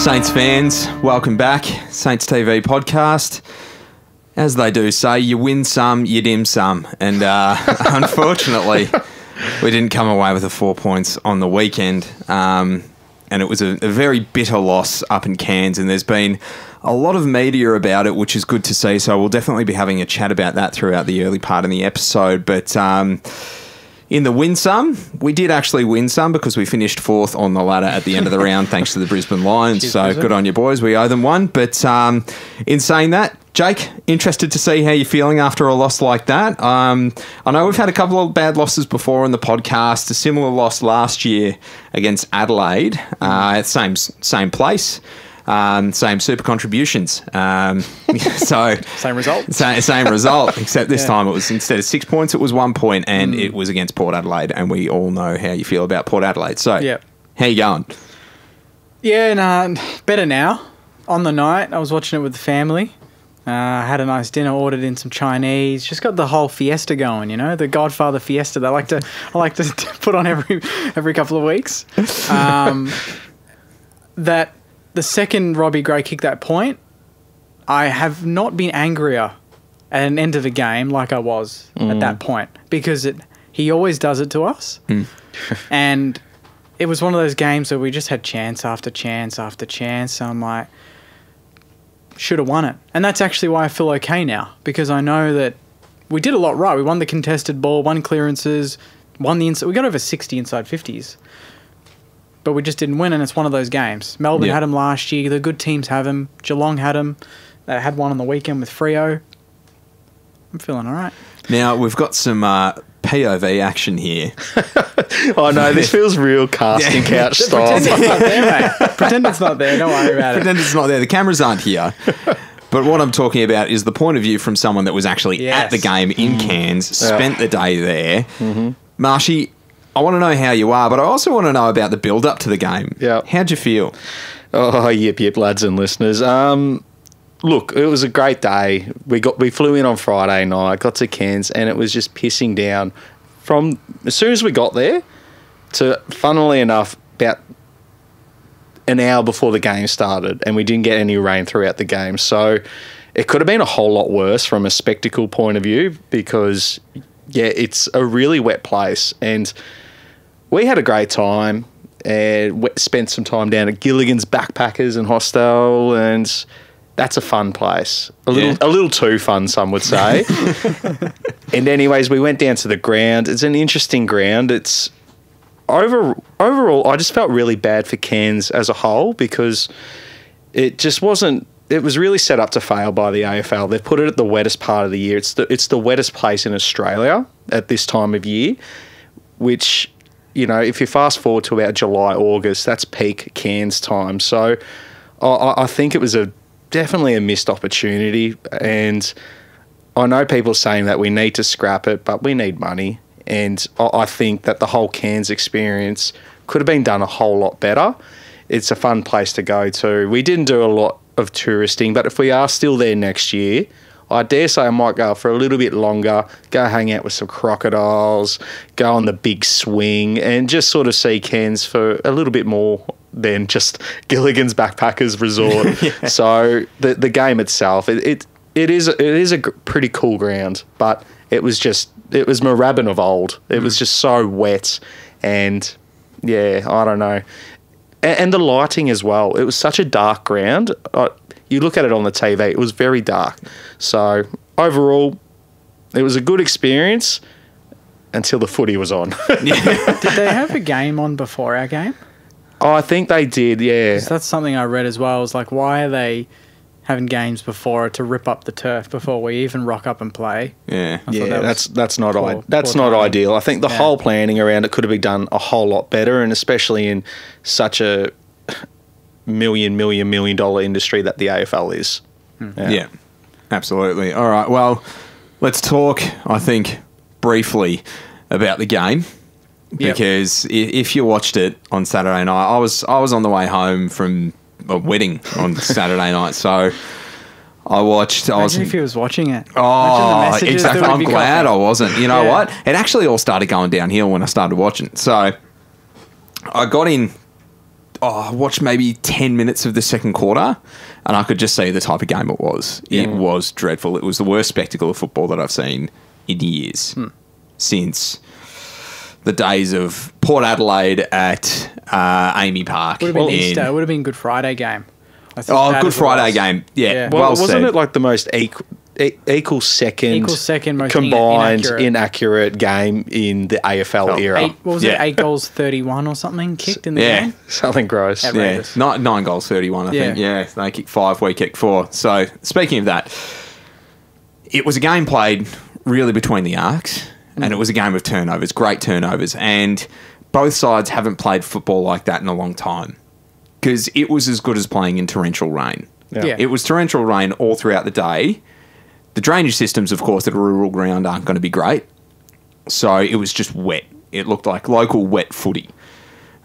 Saints fans, welcome back. Saints TV podcast. As they do say, you win some, you dim some. And unfortunately, we didn't come away with the 4 points on the weekend. And it was a very bitter loss up in Cairns. And there's been a lot of media about it, which is good to see. So we'll definitely be having a chat about that throughout the early part of the episode. But in the win some, we did actually win some because we finished fourth on the ladder at the end of the round thanks to the Brisbane Lions. Cheers, so good on you boys. We owe them one. But in saying that, Jake, interested to see how you're feeling after a loss like that. I know we've had a couple of bad losses before on the podcast. A similar loss last year against Adelaide, same place. Same super contributions. So Same result. Same result, except this time it was, instead of 6 points, it was 1 point, and it was against Port Adelaide, and we all know how you feel about Port Adelaide. So, how you going? Yeah, better now. On the night, I was watching it with the family. Had a nice dinner, ordered in some Chinese. Just got the whole fiesta going, you know, the Godfather fiesta. I like to put on every couple of weeks. That the second Robbie Gray kicked that point, I have not been angrier at an end of the game like I was at that point, because he always does it to us. And it was one of those games where we just had chance after chance after chance. So I'm like, should have won it. And that's actually why I feel okay now, because I know that we did a lot right. We won the contested ball, won clearances, won the inside. We got over 60 inside 50s. But we just didn't win, and it's one of those games. Melbourne had him last year. The good teams have him. Geelong had him. They had one on the weekend with Freo. I'm feeling all right. Now, we've got some POV action here. Oh, no, this feels real casting couch style. Pretend it's not there, mate. Pretend it's not there. Don't worry about it. Pretend it's not there. The cameras aren't here. But what I'm talking about is the point of view from someone that was actually at the game in Cairns, spent the day there. Marshy, I want to know how you are, but I also want to know about the build-up to the game. Yeah. How'd you feel? Oh, yip, lads and listeners. Look, it was a great day. We flew in on Friday night, got to Cairns, and it was just pissing down from as soon as we got there to, funnily enough, about an hour before the game started, and we didn't get any rain throughout the game. So it could have been a whole lot worse from a spectacle point of view, because, it's a really wet place, and we had a great time and spent some time down at Gilligan's Backpackers and Hostel, and that's a fun place. A little too fun, some would say. And anyways, we went down to the ground. It's an interesting ground. It's overall, I just felt really bad for Cairns as a whole, because it just wasn't. It was really set up to fail by the AFL. They've put it at the wettest part of the year. It's the wettest place in Australia at this time of year, which, you know, if you fast forward to about July, August, that's peak Cairns time. So I think it was definitely a missed opportunity. And I know people saying that we need to scrap it, but we need money. And I think that the whole Cairns experience could have been done a whole lot better. It's a fun place to go to. We didn't do a lot of touristing, but if we are still there next year, I dare say I might go for a little bit longer, go hang out with some crocodiles, go on the big swing, and just sort of see Cairns for a little bit more than just Gilligan's Backpackers Resort. So the game itself, it is a pretty cool ground, but it was Moorabbin of old. It was just so wet, and I don't know. And the lighting as well. It was such a dark ground. You look at it on the TV, it was very dark. So overall, it was a good experience until the footy was on. Did they have a game on before our game? Oh, I think they did, yeah. 'Cause that's something I read as well. It was like, why are they having games before to rip up the turf before we even rock up and play? That's not ideal. I think the whole planning around it could have been done a whole lot better, and especially in such a million dollar industry that the AFL is. Yeah, absolutely. All right, well, let's talk, I think, briefly about the game. Because if you watched it on Saturday night, I was on the way home from a wedding on Saturday night, so I watched. Imagine if he was watching it. Oh, exactly. I'm glad I wasn't. You know what? It actually all started going downhill when I started watching. So I got in I watched maybe 10 minutes of the second quarter, and I could just see the type of game it was. It was dreadful. It was the worst spectacle of football that I've seen in years, since the days of Port Adelaide at Amy Park. Would have been Easter. It would have been Good Friday game. Good Friday game. Yeah. Well, wasn't said. it like the most equal second most combined inaccurate game in the AFL era? What was it? 8 goals, 31 or something kicked in the game? Something gross. Outrageous. Yeah. 9 goals, 31, I think. Yeah, they kicked 5, we kicked 4. So, speaking of that, it was a game played really between the arcs, and it was a game of turnovers, great turnovers, and both sides haven't played football like that in a long time, because it was as good as playing in torrential rain. Yeah. It was torrential rain all throughout the day. The drainage systems, of course, at a rural ground aren't going to be great. So it was just wet. It looked like local wet footy.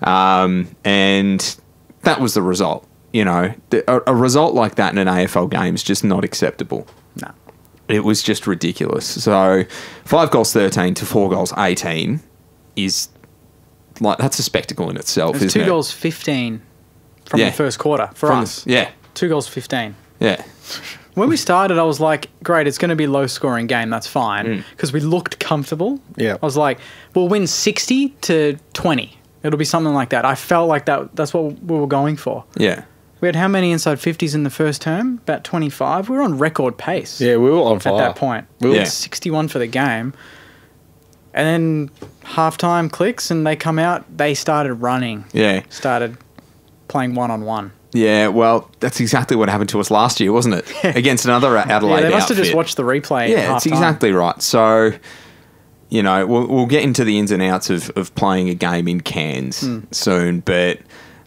And that was the result. You know, a result like that in an AFL game is just not acceptable. No. It was just ridiculous. So 5 goals 13 to 4 goals 18 is like, that's a spectacle in itself, It was isn't 2 it? goals 15 from the first quarter for us. 2 goals 15. Yeah. When we started, I was like, great, it's going to be a low-scoring game. That's fine. Because we looked comfortable. Yeah. I was like, we'll win 60 to 20. It'll be something like that. I felt like that's what we were going for. Yeah. We had how many inside 50s in the first term? About 25. We were on record pace. Yeah, we were on fire. At that point. We were 61 for the game. And then halftime clicks and they come out. They started running. Yeah. Started playing one-on-one. Yeah, well, that's exactly what happened to us last year, wasn't it? Against another Adelaide they must have just outfit. watched the replay. Yeah, it's exactly right. So, you know, we'll get into the ins and outs of playing a game in Cairns soon, but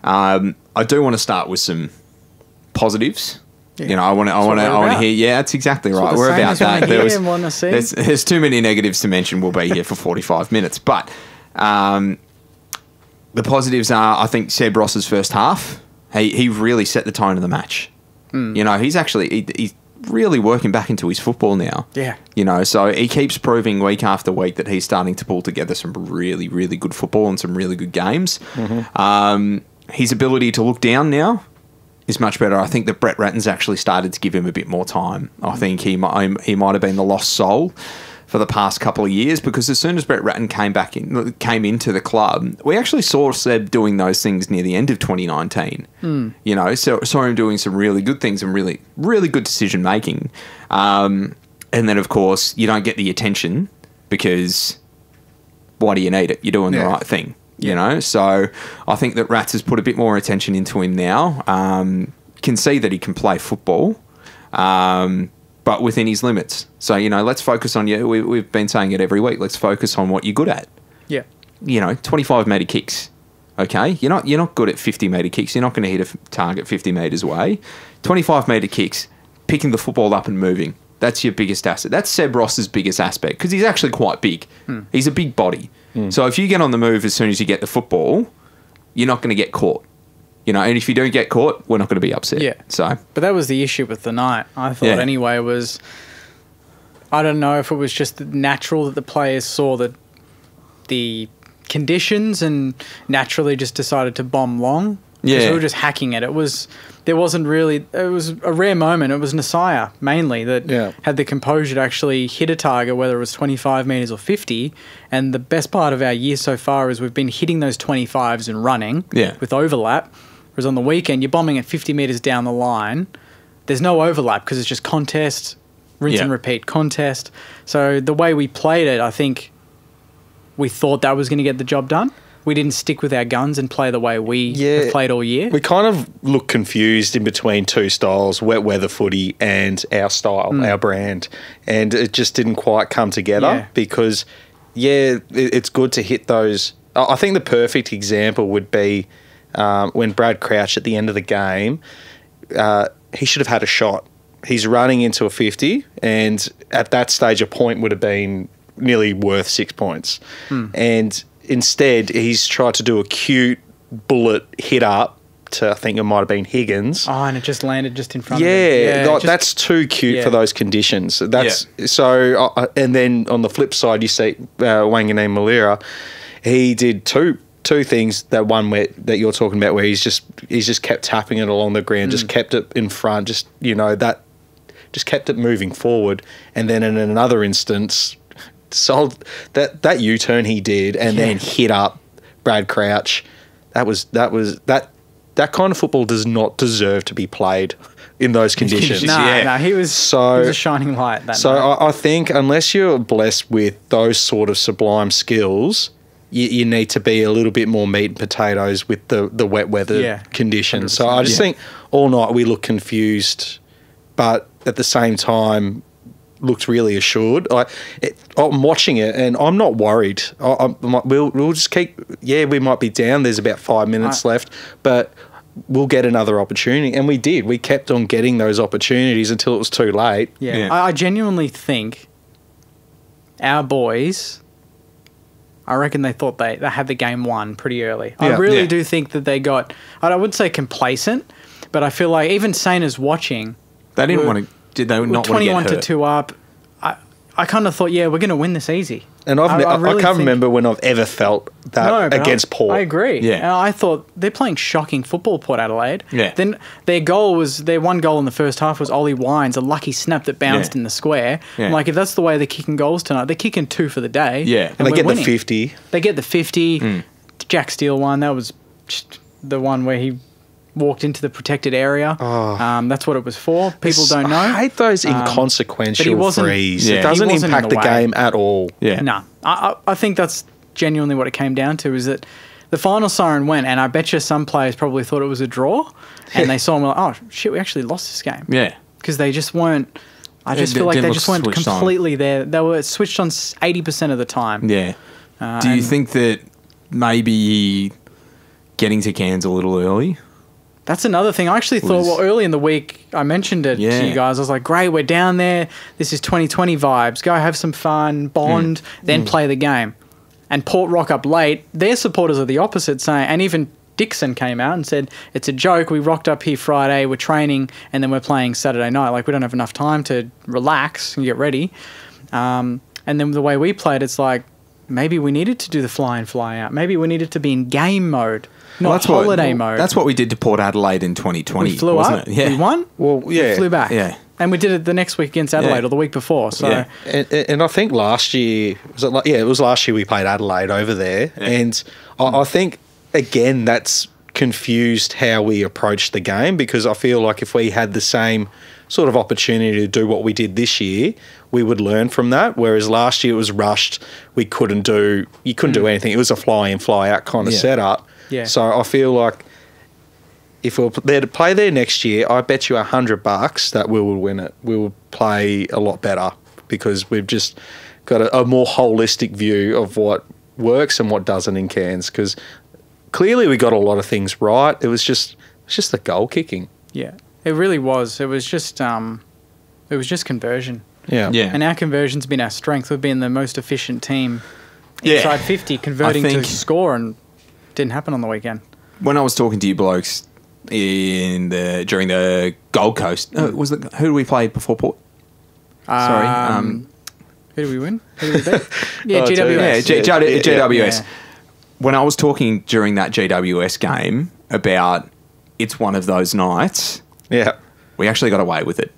I do want to start with some positives. Yeah. You know, I want to hear. Yeah, that's exactly right. We're about that. There's too many negatives to mention. We'll be here for 45 minutes, but the positives are, I think, Seb Ross's first half. He really set the tone of the match. You know, he's really working back into his football now. Yeah. You know, so he keeps proving week after week that he's starting to pull together some really, really good football and some really good games. His ability to look down now is much better. I think that Brett Ratton's actually started to give him a bit more time. I think he might have been the lost soul for the past couple of years, because as soon as Brett Ratton came into the club, we actually saw Seb doing those things near the end of 2019. You know, saw him doing some really good things and really, really good decision making. And then, of course, you don't get the attention because why do you need it? You're doing the right thing. You know, so I think that Rats has put a bit more attention into him now. Can see that he can play football. But within his limits. So, you know, let's focus on you. We've been saying it every week. Let's focus on what you're good at. Yeah. You know, 25-metre kicks. Okay? You're not good at 50-metre kicks. You're not going to hit a target 50 metres away. 25-metre kicks, picking the football up and moving. That's your biggest asset. That's Seb Ross's biggest aspect, because he's actually quite big. He's a big body. So if you get on the move as soon as you get the football, you're not going to get caught. You know, and if you don't get caught, we're not going to be upset. Yeah. So, but that was the issue with the night. I thought anyway was, I don't know if it was just natural that the players saw the conditions and naturally just decided to bomb long. Yeah. We were just hacking it. It was a rare moment. It was Nasiah mainly that had the composure to actually hit a target, whether it was 25 metres or 50. And the best part of our year so far is we've been hitting those 25s and running with overlap. Whereas on the weekend, you're bombing at 50 metres down the line. There's no overlap because it's just contest, rinse and repeat, contest. So the way we played it, I think we thought that was going to get the job done. We didn't stick with our guns and play the way we have played all year. We kind of look confused in between two styles, wet weather footy and our style, our brand. And it just didn't quite come together because, it's good to hit those. I think the perfect example would be when Brad Crouch at the end of the game, he should have had a shot. He's running into a 50, and at that stage a point would have been nearly worth 6 points. And instead, he's tried to do a cute bullet hit up to, I think it might have been Higgins. Oh, and it just landed just in front of him. Yeah, that's too cute for those conditions. So, and then on the flip side, you see Wanganeen Malira, he did two things. That one that you're talking about, where he's just he's just kept tapping it along the ground, just kept it in front, just kept it moving forward. And then in another instance, that U-turn he did and then hit up Brad Crouch. That kind of football does not deserve to be played in those conditions. No, he was a shining light that night. I think unless you're blessed with those sort of sublime skills, you need to be a little bit more meat and potatoes with the wet weather conditions. 100%. So I just think all night we looked confused, but at the same time looked really assured. I'm watching it and I'm not worried. We'll just keep. Yeah, we might be down. There's about 5 minutes left, but we'll get another opportunity, and we did. We kept on getting those opportunities until it was too late. Yeah. I genuinely think our boys, I reckon they thought they had the game won pretty early. I really do think that they got, I would say complacent, but I feel like even Sainers watching, they didn't want to. Did they not want to get hurt? 21-2 up. I kind of thought, we're going to win this easy. And I can't remember when I've ever felt that against Port. I agree. Yeah. And I thought they're playing shocking football, Port Adelaide. Yeah. Then their one goal in the first half was Ollie Wines, a lucky snap that bounced in the square. Yeah. I'm like, if that's the way they're kicking goals tonight, they're kicking 2 for the day. Yeah. And they get winning. the 50. They get the 50. Jack Steele one, that was just the one where he walked into the protected area. That's what it was for. People don't know. I hate those inconsequential frees. Yeah. It doesn't impact the way. game at all. Yeah. No. I think that's genuinely what it came down to, is that the final siren went, and I bet you some players probably thought it was a draw, and they saw him like, oh, shit, we actually lost this game. Yeah. Because they just weren't... I just feel like they just weren't completely there. They were switched on 80% of the time. Yeah. Do you think that maybe getting to Cairns a little early? That's another thing. I actually thought, early in the week, I mentioned it to you guys. I was like, great, we're down there. This is 2020 vibes. Go have some fun, bond, then play the game. And Port rock up late. Their supporters are the opposite, saying, and even Dixon came out and said, it's a joke. We rocked up here Friday, we're training, and then we're playing Saturday night. Like, we don't have enough time to relax and get ready. And then the way we played, it's like, maybe we needed to do the fly in, fly out. Maybe we needed to be in game mode. Not holiday mode. That's what we did to Port Adelaide in 2020, we flew wasn't up, it? Yeah. we won, we flew back. Yeah. And we did it the next week against Adelaide or the week before. So and I think last year, it was last year we played Adelaide over there. Yeah. And I think, again, that's confused how we approached the game, because I feel like if we had the same sort of opportunity to do what we did this year, we would learn from that. Whereas last year it was rushed. You couldn't do anything. It was a fly in, fly out kind of setup. Yeah. So I feel like if we're there to play there next year, I bet you $100 that we will win it. We will play a lot better, because we've just got a more holistic view of what works and what doesn't in Cairns. Because clearly we got a lot of things right. It was just the goal kicking. Yeah, it really was. It was just conversion. Yeah. And our conversion's been our strength. We've been the most efficient team inside 50, converting to score, and didn't happen on the weekend. When I was talking to you blokes during the Gold Coast, who did we play before Port? Sorry, who did we win? Who did we beat? GWS. GWS. Yeah. When I was talking during that GWS game about it's one of those nights, we actually got away with it.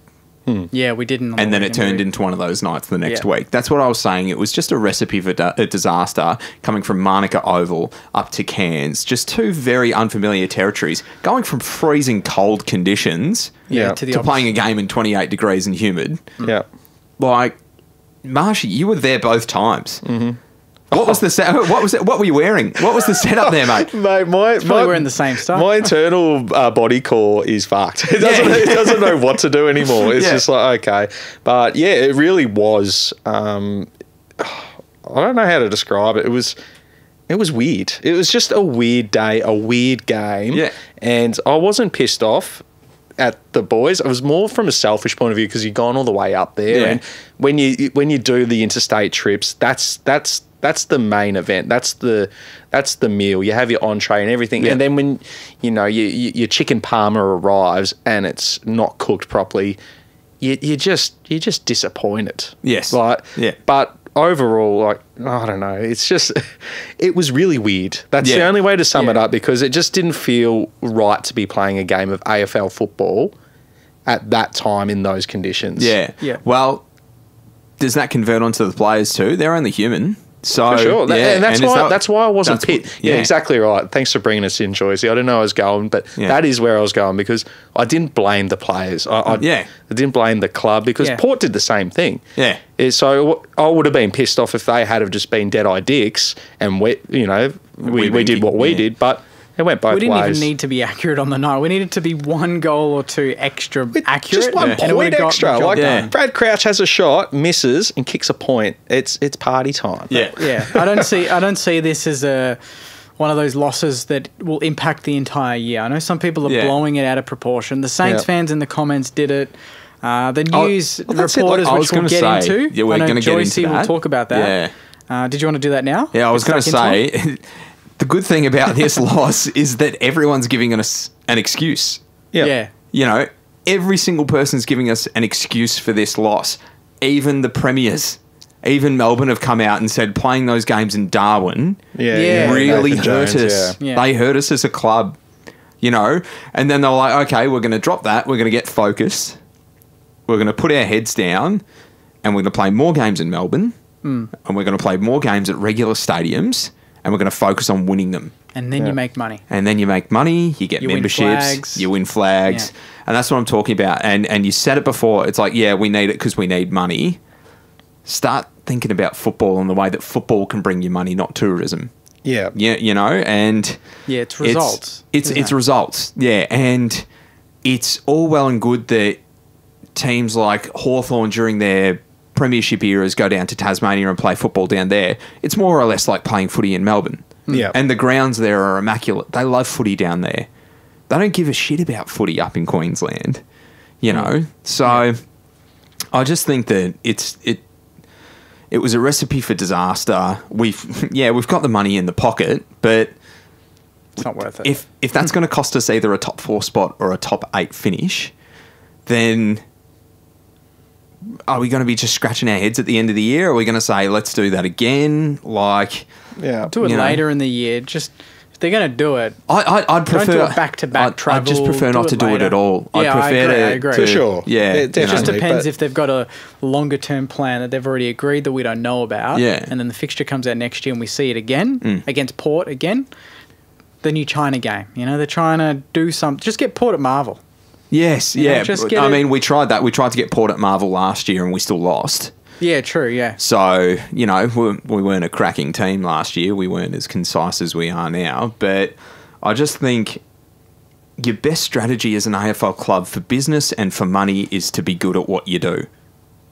Yeah, we didn't. And then it turned into one of those nights the next week. That's what I was saying. It was just a recipe for a disaster coming from Manuka Oval up to Cairns. Just two very unfamiliar territories. Going from freezing cold conditions to playing a game in 28 degrees and humid. Yeah. Like, Marshy, you were there both times. Mm-hmm. What was the What were you wearing? What was the setup there, mate? Mate, probably wearing the same stuff. My internal body core is fucked. It doesn't know what to do anymore. It's just like, okay. But yeah, it really was. I don't know how to describe it. It was weird. It was just a weird day, a weird game. Yeah. And I wasn't pissed off at the boys. I was more from a selfish point of view, because you've gone all the way up there. Yeah. And when you do the interstate trips, that's the main event. That's the meal. You have your entree and everything. Yeah. And then when your chicken parma arrives and it's not cooked properly, you're just disappointed. Yes. But overall, like, I don't know. It's just, it was really weird. That's the Yeah. only way to sum it Yeah. up, because it just didn't feel right to be playing a game of AFL football at that time in those conditions. Yeah. Yeah. Well, does that convert onto the players too? They're only human. So, For sure. yeah. And that's why I wasn't that's pit. what- Yeah, exactly right. Thanks for bringing us in, Joycey. I didn't know I was going, but Yeah. that is where I was going, because I didn't blame the players. I didn't blame the club, because Yeah. Port did the same thing. Yeah. So I would have been pissed off if they had have just been dead-eye dicks and we did what we yeah. did, but it went both We didn't ways. even need to be accurate on the night. We needed to be one goal or two extra accurate. Just one and it point would've got extra. the job Like done. Brad Crouch has a shot, misses, and kicks a point. It's party time. Yeah. Yeah, I don't see this as one of those losses that will impact the entire year. I know some people are Yeah. blowing it out of proportion. The Saints Yeah. fans in the comments did it. The news well, that's it. reporters, I was which we'll gonna get say, into. yeah, we're I know gonna get Joycey into will that. talk about that. Did you want to do that now? Yeah, I was Get going to stuck into it? say, the good thing about this loss is that everyone's giving us an excuse. Yeah. You know, every single person's giving us an excuse for this loss. Even the premiers, even Melbourne have come out and said playing those games in Darwin Yeah. really Nathan hurt Jones, us. yeah. They hurt us as a club, you know. And then they're like, okay, we're going to drop that. We're going to get focused. We're going to put our heads down, and we're going to play more games in Melbourne, and we're going to play more games at regular stadiums, and we're going to focus on winning them. And then you make money. And then you make money, you get You win memberships, flags. you win flags. Yeah. And that's what I'm talking about. And you said it before, it's like, yeah, we need it because we need money. Start thinking about football in the way that football can bring you money, not tourism. Yeah. Yeah, you know, and Yeah, it's results. It's isn't it? results. Yeah, and it's all well and good that teams like Hawthorn during their premiership eras go down to Tasmania and play football down there. It's more or less like playing footy in Melbourne. Yeah. And the grounds there are immaculate. They love footy down there. They don't give a shit about footy up in Queensland, you know. So I just think that it was a recipe for disaster. We've got the money in the pocket, but It's not worth it. if that's going to cost us either a top 4 spot or a top 8 finish, then are we going to be just scratching our heads at the end of the year? Are we going to say, let's do that again? Like, Yeah. do it you know. later in the year. Just if they're going to do it, I'd prefer don't do it back-to-back travel. I'd just prefer not to do it later. at all. I'd Yeah, prefer I agree. For sure. Yeah, Yeah, you know. definitely. It just depends but- if they've got a longer term plan that they've already agreed that we don't know about. Yeah. And then the fixture comes out next year and we see it again against Port again. The new China game. You know, they're trying to do something. Just get Port at Marvel. Yes, You know, yeah. just get I it- mean, we tried that. We tried to get Port at Marvel last year and we still lost. Yeah, true, yeah. So, you know, we weren't a cracking team last year. We weren't as concise as we are now. But I just think your best strategy as an AFL club for business and for money is to be good at what you do,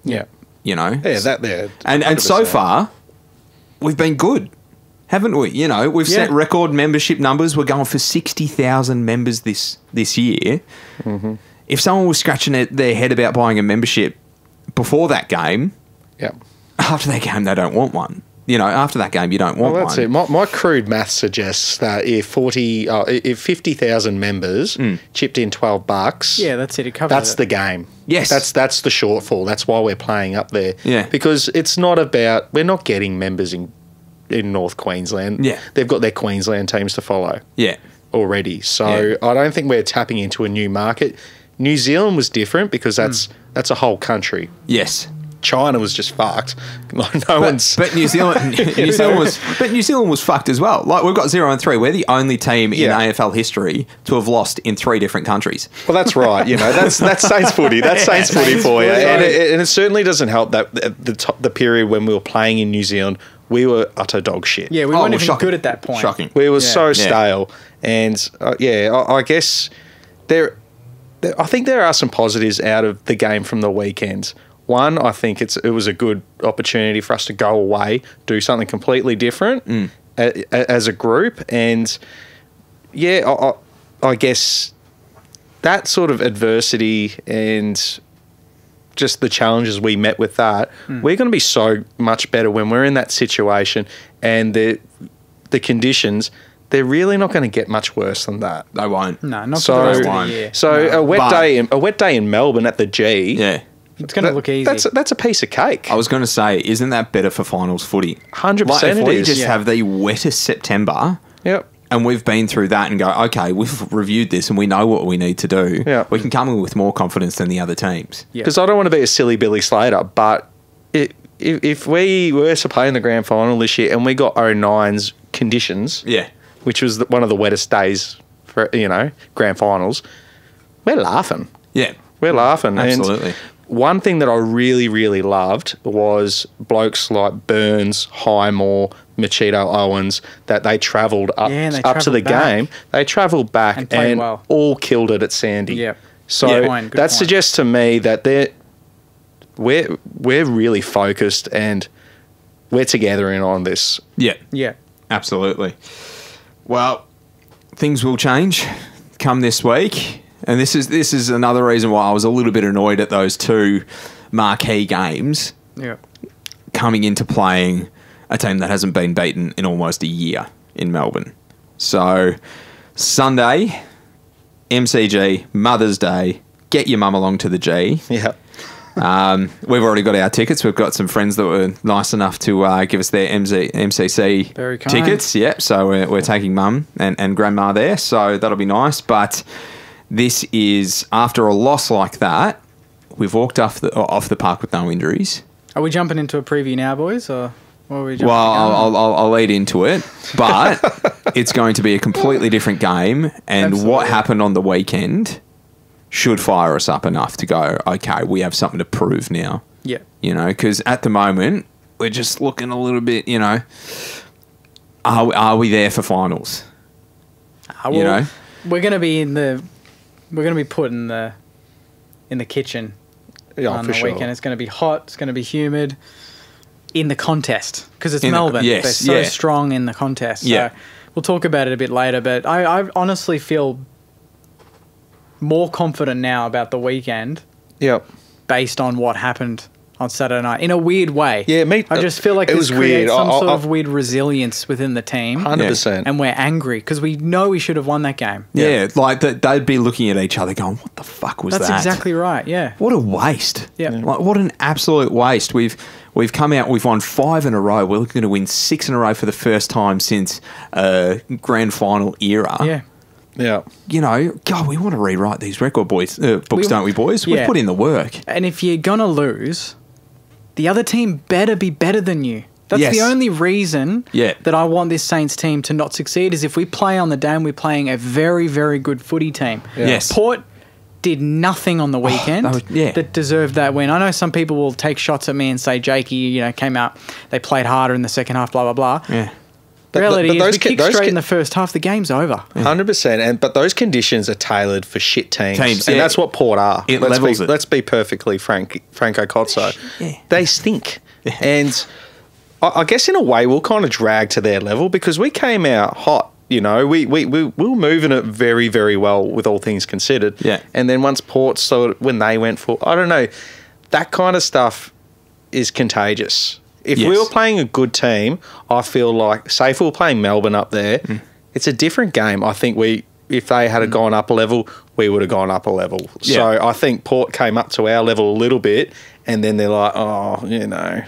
Yeah. you know? Yeah, that there. And so 100%. far, we've been good, haven't we? You know, we've set Yeah. record membership numbers. We're going for 60,000 members this year. Mm-hmm. If someone was scratching their head about buying a membership before that game, Yeah. after that game, they don't want one. You know, after that game, you don't want Well, that's one. it. My crude math suggests that if 50,000 members chipped in $12, Yeah, that's it. It covers that's it. the game. Yes. That's the shortfall. That's why we're playing up there. Yeah. Because it's not about, we're not getting members in North Queensland. Yeah. They've got their Queensland teams to follow Yeah. already. So Yeah. I don't think we're tapping into a new market. New Zealand was different because that's a whole country. Yes. China was just fucked. No one's. But New Zealand was fucked as well. Like, we've got 0-3. We're the only team in Yeah. AFL history to have lost in 3 different countries. Well, that's right. You know, that's Saints footy. That's Saints footy for you, footy. and it certainly doesn't help that at the period when we were playing in New Zealand, we were utter dog shit. Yeah, we Oh, weren't well, even shocking. good at that point. Shocking. We were Yeah. so Yeah. stale, and I guess I think there are some positives out of the game from the weekend. One, I think it was a good opportunity for us to go away, do something completely different as a group, and I guess that sort of adversity and just the challenges we met with that, we're going to be so much better when we're in that situation, and the conditions, they're really not going to get much worse than that. They won't. No, not So- for the rest of Fine. the year. So No. a wet day in Melbourne at the G, Yeah. It's going to look easy. That's a piece of cake. I was going to say, isn't that better for finals footy? 100% Like, if it we is. just have the wettest September, Yep. and we've been through that and go, okay, we've reviewed this and we know what we need to do. Yeah. We can come in with more confidence than the other teams. Yeah. Because I don't want to be a silly Billy Slater, but if we were to play in the grand final this year and we got 09's conditions, Yeah. which was one of the wettest days for, grand finals, we're laughing. Yeah. We're laughing. Absolutely. And one thing that I really, really loved was blokes like Burns, Highmore, Machito Owens, that they travelled up, Yeah, and they up to the travelled back. game. They travelled back And and, played well. all killed it at Sandy. Yeah. So Good point, good that point. suggests to me that we're really focused and we're together in on this. Yeah. Yeah. Absolutely. Well, things will change come this week. And this is another reason why I was a little bit annoyed at those two marquee games Yeah. coming into playing a team that hasn't been beaten in almost a year in Melbourne. So, Sunday, MCG, Mother's Day, get your mum along to the G. Yeah. We've already got our tickets. We've got some friends that were nice enough to give us their MCC Very kind. tickets. Yep. So we're taking mum and grandma there. So that'll be nice. But this is after a loss like that. We've walked off the park with no injuries. Are we jumping into a preview now, boys, or what are we jumping? Well, I'll lead into it, but it's going to be a completely different game. And Absolutely. what happened on the weekend should fire us up enough to go, okay, we have something to prove now. Yeah. Because at the moment, we're just looking a little bit, are we there for finals? Well, we're going to be put in the kitchen Yeah, on for the sure. weekend. It's going to be hot. It's going to be humid in the contest because it's In the- Melbourne. yes, They're so yeah. strong in the contest. Yeah. So we'll talk about it a bit later, but I honestly feel more confident now about the weekend Yep. based on what happened on Saturday night in a weird way. Yeah, me- I just feel like it this was creates weird. some sort I- of weird resilience within the team. 100%. And we're angry because we know we should have won that game. Yeah, like they'd be looking at each other going, what the fuck was That's that? exactly right, yeah. What a waste. Yeah. Like, what an absolute waste. We've come out, we've won 5 in a row. We're looking to win 6 in a row for the first time since grand final era. Yeah. Yeah. God, we want to rewrite these record books, don't we, boys? We've Yeah. put in the work. And if you're going to lose, the other team better be better than you. That's Yes. the only reason Yeah. that I want this Saints team to not succeed is if we play on the day and we're playing a very, very good footy team. Yeah. Yes. Port did nothing on the weekend yeah. that deserved that win. I know some people will take shots at me and say, Joycey, came out, they played harder in the second half, blah, blah, blah. Yeah. Reality but is those we ki- kicked those straight ki- in the first half, the game's over. 100%. But those conditions are tailored for shit teams. Teams, And yeah. that's what Port are. It levels it. Let's be perfectly Franco Cozzo. Yeah. They stink. And I guess in a way we'll kind of drag to their level because we came out hot. We were moving it very, very well with all things considered. Yeah. And then once Port when they went for, I don't know, that kind of stuff is contagious. If we Yes. were playing a good team, I feel like, say if we were playing Melbourne up there, it's a different game. I think if they had gone up a level, we would have gone up a level. Yeah. So I think Port came up to our level a little bit, and then they're like,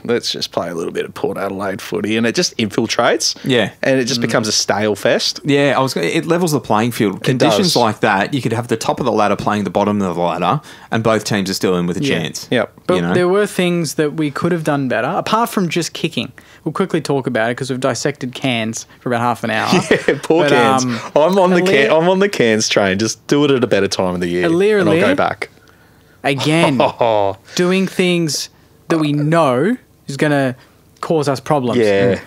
let's just play a little bit of Port Adelaide footy, and it just infiltrates. Yeah. And it just becomes a stale fest. Yeah, it levels the playing field. Conditions does. like that, you could have the top of the ladder playing the bottom of the ladder, and both teams are still in with a Yeah. chance. Yep. But there were things that we could have done better, apart from just kicking. We'll quickly talk about it because we've dissected Cairns for about half an hour. Yeah, poor But, Cairns. I'm on Alir- the Cairns train. Just do it at a better time of the year, Alir, and I'll go Alir. back. Again, Oh, doing things that we know is going to cause us problems. yeah.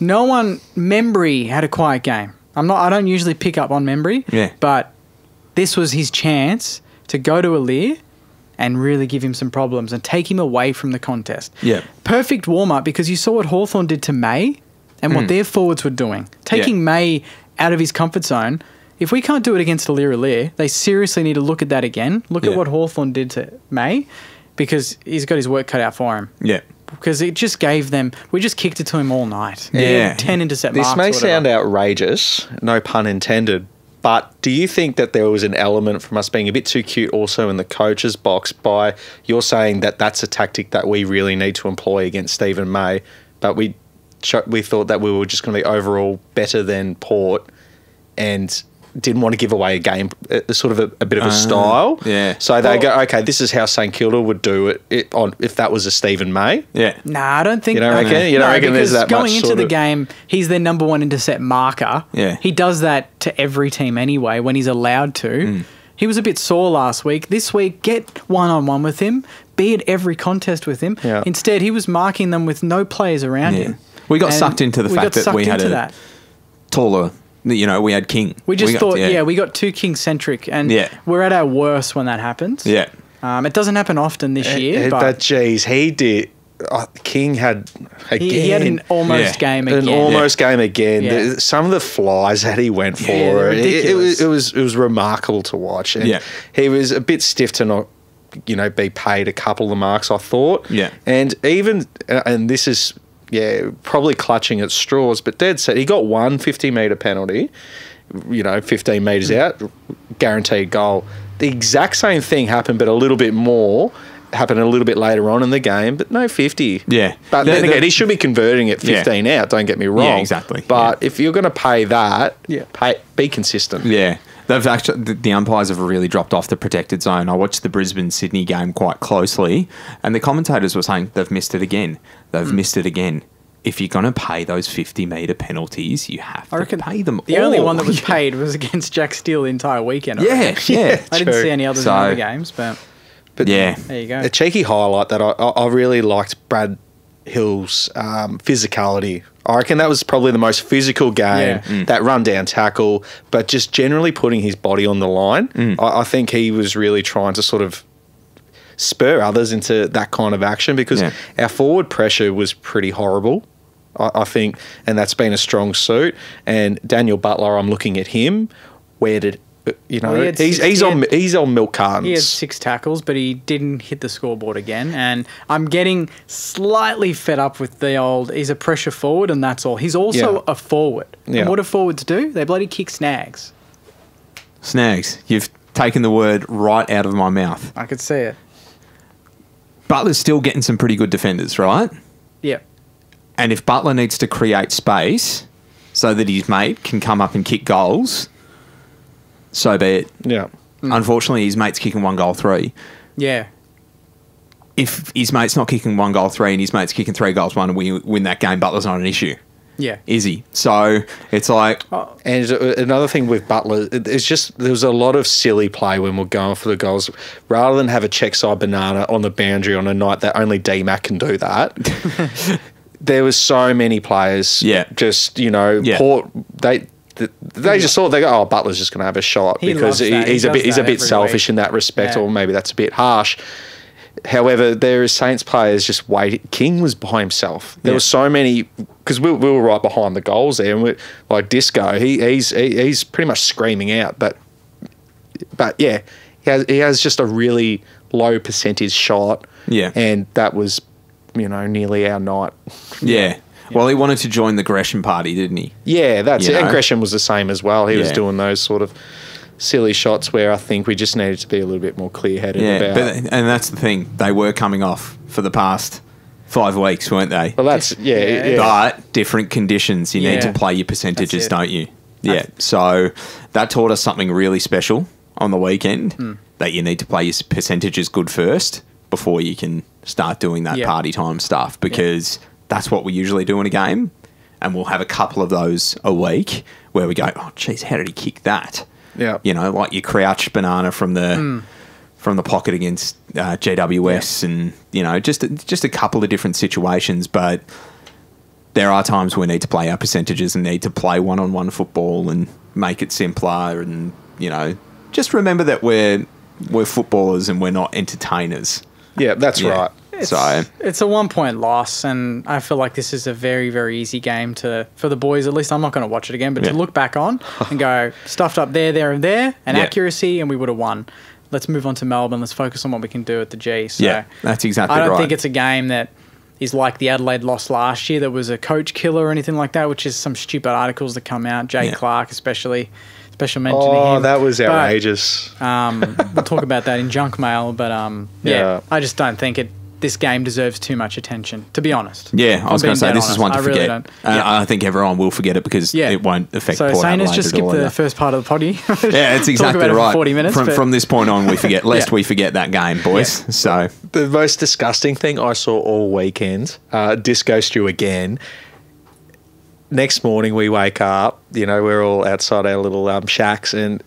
No one, Membry had a quiet game. I don't usually pick up on Membry. Yeah. But this was his chance to go to Alir and really give him some problems and take him away from the contest. Yeah. Perfect warm-up because you saw what Hawthorn did to May and what their forwards were doing. Taking May out of his comfort zone. If we can't do it against Alir, they seriously need to look at that again. Look Yeah. at what Hawthorn did to May because he's got his work cut out for him. Yeah. Because it just gave them... We just kicked it to him all night. Yeah. 10 intercept This marks may or whatever. sound outrageous, no pun intended, But do you think that there was an element from us being a bit too cute also in the coach's box by you're saying that that's a tactic that we really need to employ against Stephen May, but we thought that we were just going to be overall better than Port and didn't want to give away a game, sort of a bit of a style. Yeah. So they go, okay, this is how St Kilda would do it if that was a Stephen May. Yeah. Nah, I don't think... You don't reckon? You don't reckon there's that much going into the game, he's their number one intercept marker. Yeah. He does that to every team anyway when he's allowed to. He was a bit sore last week. This week, get one-on-one with him. Be at every contest with him. Yeah. Instead, he was marking them with no players around him. We got And sucked into the fact that we had a taller... You know, we had King. We just thought, we got too King-centric, and we're at our worst when that happens. Yeah. It doesn't happen often this year, but geez, he did. King had again. He had an almost game again. An almost game again. Yeah. Some of the flies that he went for, ridiculous. it was remarkable to watch. And he was a bit stiff to not, be paid a couple of the marks, I thought. Yeah. And even, and this is, probably clutching at straws, but dead set. He got one 50-metre penalty, 15 metres out, guaranteed goal. The exact same thing happened, but a little bit more. Happened a little bit later on in the game, but no 50. Yeah. But then again, he should be converting at 15 out, don't get me wrong. Yeah, exactly. But if you're going to pay that, be consistent. Yeah. They've actually, the umpires have really dropped off the protected zone. I watched the Brisbane-Sydney game quite closely, and the commentators were saying they've missed it again. They've missed it again. If you're going to pay those 50-metre penalties, you have to pay them all. The only one that was paid was against Jack Steele the entire weekend. Yeah. I didn't see any others in other games, but yeah. There you go. A cheeky highlight that I really liked Brad Hill's physicality. I reckon that was probably the most physical game, that run-down tackle, but just generally putting his body on the line. I think he was really trying to sort of spur others into that kind of action because our forward pressure was pretty horrible, I think, and that's been a strong suit. And Daniel Butler, I'm looking at him. Where did... he's on milk cartons. He had 6 tackles, but he didn't hit the scoreboard again. And I'm getting slightly fed up with the old, he's a pressure forward and that's all. He's also a forward. Yeah. And what do forwards do? They bloody kick snags. Snags. You've taken the word right out of my mouth. I could see it. Butler's still getting some pretty good defenders, right? Yeah. And if Butler needs to create space so that his mate can come up and kick goals... So be it. Yeah. Unfortunately, his mate's kicking 1 goal 3. Yeah. If his mate's not kicking 1 goal 3 and his mate's kicking 3 goals 1 and we win that game, Butler's not an issue. Yeah. Is he? So it's like... And another thing with Butler, it's just there was a lot of silly play when we're going for the goals. Rather than have a check side banana on the boundary on a night that only D-Mac can do that, there was so many players just, Port... They just thought, Butler's just going to have a shot because he's a bit selfish in that respect, or maybe that's a bit harsh. However, there is Saints players just waiting. King was by himself. There were so many because we were right behind the goals there, and like Disco, he's pretty much screaming out. But yeah, he has just a really low percentage shot. Yeah, and that was nearly our night. Yeah. Well, he wanted to join the Gresham party, didn't he? Yeah, that's it. And Gresham was the same as well. He was doing those sort of silly shots where I think we just needed to be a little bit more clear-headed about. And that's the thing. They were coming off for the past 5 weeks, weren't they? Well, that's, But different conditions. You need to play your percentages, don't you? Yeah. So that taught us something really special on the weekend, that you need to play your percentages good first before you can start doing that party time stuff because... That's what we usually do in a game, and we'll have a couple of those a week where we go, oh, geez, how did he kick that? Yeah, like your crouch banana from the pocket against GWS, and just a couple of different situations. But there are times we need to play our percentages and need to play one-on-one football and make it simpler, and just remember that we're footballers and we're not entertainers. Yeah, that's right. It's a 1-point loss, and I feel like this is a very, very easy game for the boys. At least I'm not going to watch it again, but to look back on and go, stuffed up there, and there, and accuracy, and we would have won. Let's move on to Melbourne. Let's focus on what we can do at the G. So yeah, that's exactly right. I don't think it's a game that is like the Adelaide loss last year. There was a coach killer or anything like that, which is some stupid articles that come out. Jay Clark especially. Special mention to him. Oh, that was outrageous. We'll talk about that in junk mail, but I just don't think this game deserves too much attention, to be honest. Yeah, I was going to say, this is one to really forget. don't. I think everyone will forget it because it won't affect Port Adelaide. So Sainers just skip the first part of the poddy. Yeah, it's exactly Talk about right. It for 40 minutes, from this point on, we forget, lest we forget that game, boys. Yeah. So The most disgusting thing I saw all weekend, Disco Stew again. Next morning we wake up, we're all outside our little shacks, and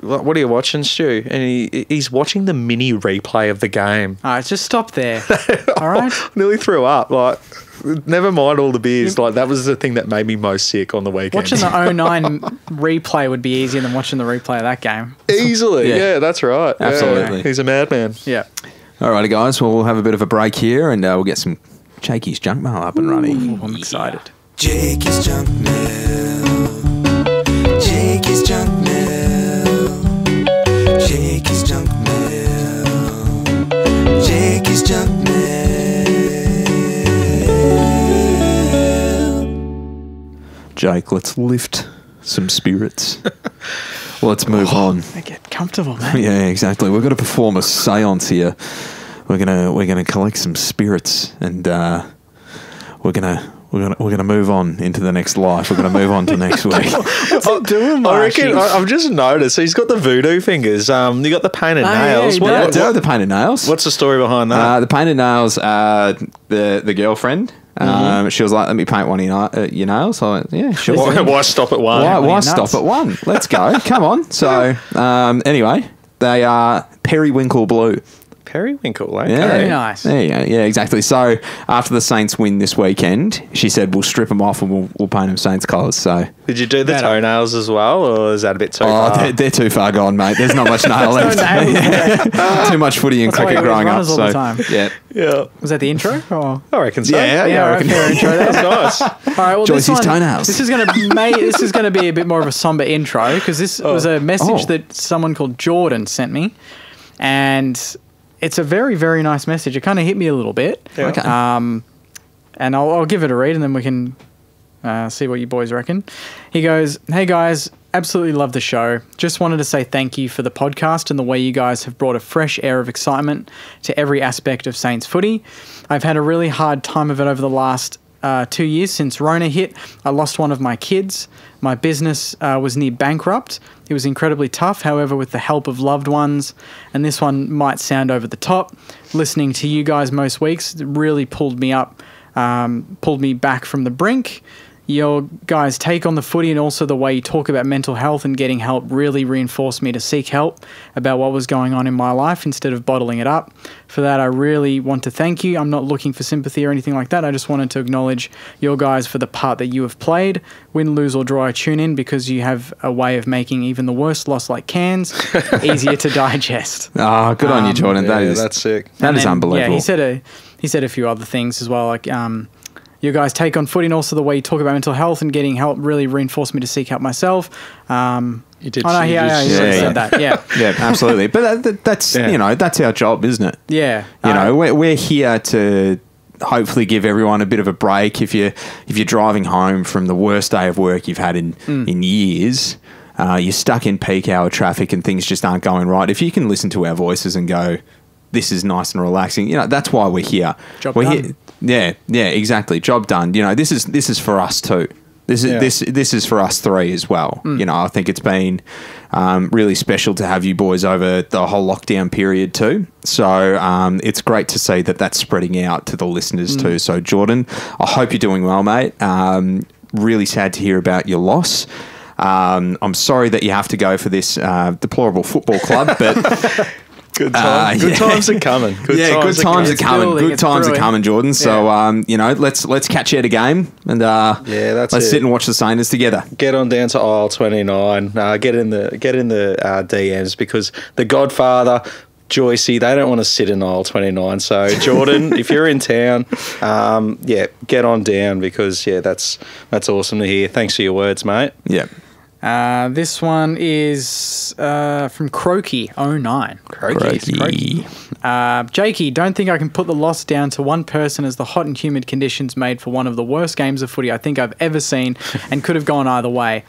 what are you watching, Stu? And he's watching the mini replay of the game. All right, just stop there. All right? Nearly threw up. Like, never mind all the beers. Like, that was the thing that made me most sick on the weekend. Watching the 09 replay would be easier than watching the replay of that game. Easily. Yeah, that's right. Absolutely. Yeah, he's a madman. Yeah. all righty, guys. Well, we'll have a bit of a break here, and we'll get some Jakey's junk mail up and running. I'm excited. Jakey's junk mail. Jakey's junk mail. Jakey's junk mail. Jakey's junk mail. Jake, let's lift some spirits. Let's move on. I get comfortable, man. Yeah, exactly. We've got to perform a seance here. We're gonna collect some spirits, and we're gonna move on into the next life. We're gonna move on to next week. What's he doing, I Marshy? reckon I've just noticed he's got the voodoo fingers. You got the painted nails. he Yeah, does. do the painted nails. What's the story behind that? The painted nails? The girlfriend. She was like, "Let me paint one of your nails." I went, "Yeah, sure." Why stop at one? Why nuts. stop at one? Let's go. Come on. So, anyway, they are periwinkle blue. Periwinkle, okay. Yeah. Very nice. There you go. Yeah, exactly. So after the Saints win this weekend, she said we'll strip them off and we'll paint them Saints colours. So Did you do the Better. toenails as well, or is that a bit too far? they're too far gone, mate. There's not much nail No left. nails. Too much footy and That's why cricket he growing up. runs all So the time. yeah, Yeah, Was that the intro? Or? I reckon so. Yeah, Yeah, I all right, reckon. fair intro there. That's nice. All right, well, Joycey's this one, toenails. This is gonna be a bit more of a somber intro because this was a message that someone called Jordan sent me, and it's a very, very nice message. It kind of hit me a little bit. Yeah. Okay. And I'll give it a read, and then we can see what you boys reckon. He goes, "Hey guys, absolutely love the show. Just wanted to say thank you for the podcast and the way you guys have brought a fresh air of excitement to every aspect of Saints footy. I've had a really hard time of it over the last 2 years since Rona hit. I lost one of my kids. My business was near bankrupt. It was incredibly tough, however, with the help of loved ones. And this one might sound over the top. Listening to you guys most weeks really pulled me up, pulled me back from the brink. Your guys' take on the footy and also the way you talk about mental health and getting help really reinforced me to seek help about what was going on in my life instead of bottling it up. For that, I really want to thank you. I'm not looking for sympathy or anything like that. I just wanted to acknowledge your guys for the part that you have played. Win, lose or draw, I tune in because you have a way of making even the worst loss like Cairns easier to digest." Oh, good on you, Jordan. That's sick. That And is then, unbelievable. Yeah, he said a few other things as well, like your guys' take on footy and also the way you talk about mental health and getting help really reinforced me to seek help myself. You did. Oh no, you he just- said that. Yeah, Yeah, absolutely. But that's that's our job, isn't it? yeah. We're here to hopefully give everyone a bit of a break. If you're driving home from the worst day of work you've had in years, you're stuck in peak hour traffic and things just aren't going right. If you can listen to our voices and go, "This is nice and relaxing," that's why we're here. Job we're done. Here. Yeah, exactly. Job done. This is for us too. This is for us three as well. I think it's been really special to have you boys over the whole lockdown period too. So it's great to see that that's spreading out to the listeners too. So Jordan, I hope you're doing well, mate. Really sad to hear about your loss. I'm sorry that you have to go for this deplorable football club, but Good times are coming. good times are coming. building, Good it's times are brewing. coming, Jordan. So let's catch you at a game and that's let's it. sit and watch the Saints together. Get on down to aisle 29. Get in the DMs because the Godfather, Joycey, they don't want to sit in aisle 29. So Jordan, if you're in town, get on down because that's awesome to hear. Thanks for your words, mate. Yeah. This one is from Croaky09. Croaky. Jakey, don't think I can put the loss down to one person as the hot and humid conditions made for one of the worst games of footy I think I've ever seen and could have gone either way.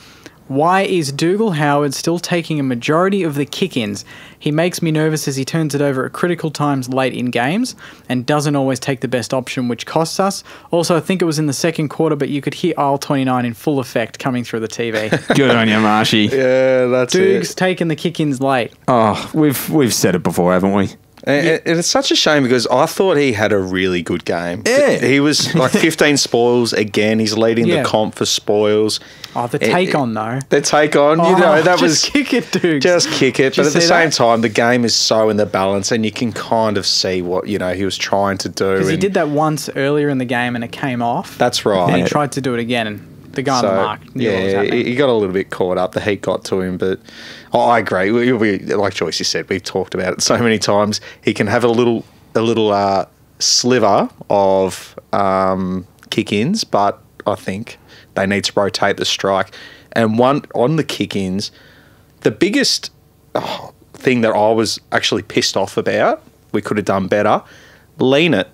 Why is Dougal Howard still taking a majority of the kick-ins? He makes me nervous as he turns it over at critical times late in games and doesn't always take the best option, which costs us. Also, I think it was in the second quarter, but you could hear aisle 29 in full effect coming through the TV. Good on you, Marshy. Yeah, that's Dougal's it. taking the kick-ins late. Oh, we've said it before, haven't we? And it's such a shame because I thought he had a really good game. Yeah. He was like 15 spoils again. He's leading Yeah. the comp for spoils. Oh, the take on, though. The take on, Oh, you know, that just was kick it, Dougs. just kick it. Did you But at the see same that? time, the game is so in the balance, and you can kind of see what he was trying to do. Because he and did that once earlier in the game and it came off. That's right. And he Yeah. tried to do it again and the guy on the mark knew what was yeah, happening. he got a little bit caught up. The heat got to him, but I agree. We like Joycey said, we've talked about it so many times. He can have a little sliver of kick-ins, but I think they need to rotate the strike. And one on the kick-ins, the biggest thing that I was actually pissed off about, we could have done better, lean it.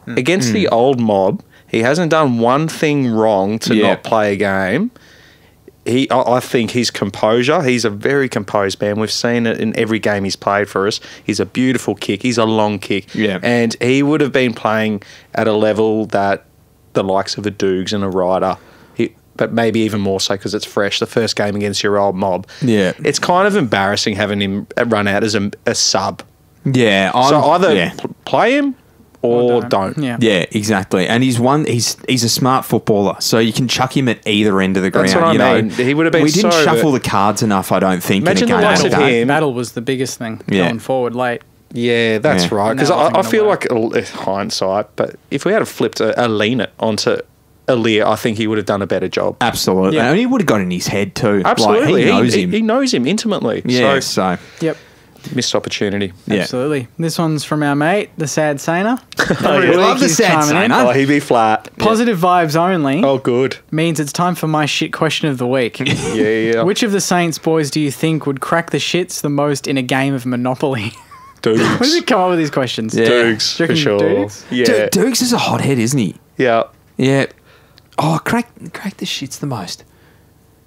Against the old mob, he hasn't done one thing wrong to Yeah. not play a game. I think his composure, he's a very composed man. We've seen it in every game he's played for us. He's a beautiful kick. He's a long kick. Yeah. And he would have been playing at a level that the likes of a Dukes and a Ryder, but maybe even more so because it's fresh, the first game against your old mob. Yeah. It's kind of embarrassing having him run out as a sub. Yeah. So either yeah. play him or don't. Yeah. Yeah, exactly. And he's a smart footballer, so you can chuck him at either end of the ground. That's what I you know. mean. He would have been We didn't so- shuffle the cards enough, I don't think. Imagine in a the game likes like of that. him. Battle was the biggest thing Yeah. going forward late. Yeah, that's Yeah. right. And Because that wasn't I gonna feel work. like hindsight, but if we had flipped a lean it onto Aaliyah, I think he would have done a better job. Absolutely. Yeah. And he would have got in his head too. Absolutely. Like, he knows him. He knows him intimately. Yeah, So, so Yep. missed opportunity. yeah. Absolutely. This one's from our mate, the Sad Saner. We love the sad Saner. Oh, he'd be flat. Positive vibes only Oh, good. means it's time for my shit question of the week. Yeah. Which of the Saints boys do you think would crack the shits the most in a game of Monopoly? When did Dukes. you come up with these questions? Yeah. Dukes, Do you for reckon sure. Dukes? Yeah. Dukes is a hothead, isn't he? Yeah. Yeah. Oh, crack the shits the most.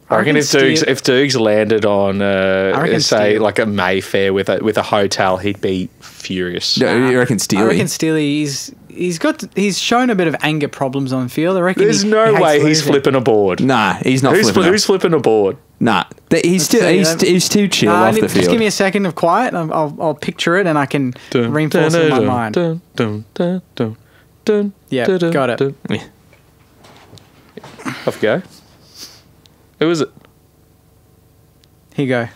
I reckon if Dukes Steele- if Dukes landed on reckon say Steele. like a Mayfair with a hotel, he'd be furious. No, you reckon Steely? I reckon Steely, he's shown a bit of anger problems on field. I reckon There's he no hates way he's losing. flipping a board. Nah, he's not flipping. Who's flipping a board? Nah, he's too chill Nah, off the just field. give me a second of quiet. And I'll picture it and I can reinforce it in my mind. Yeah, got it. Yeah. Off you go. Who is it? Here you go.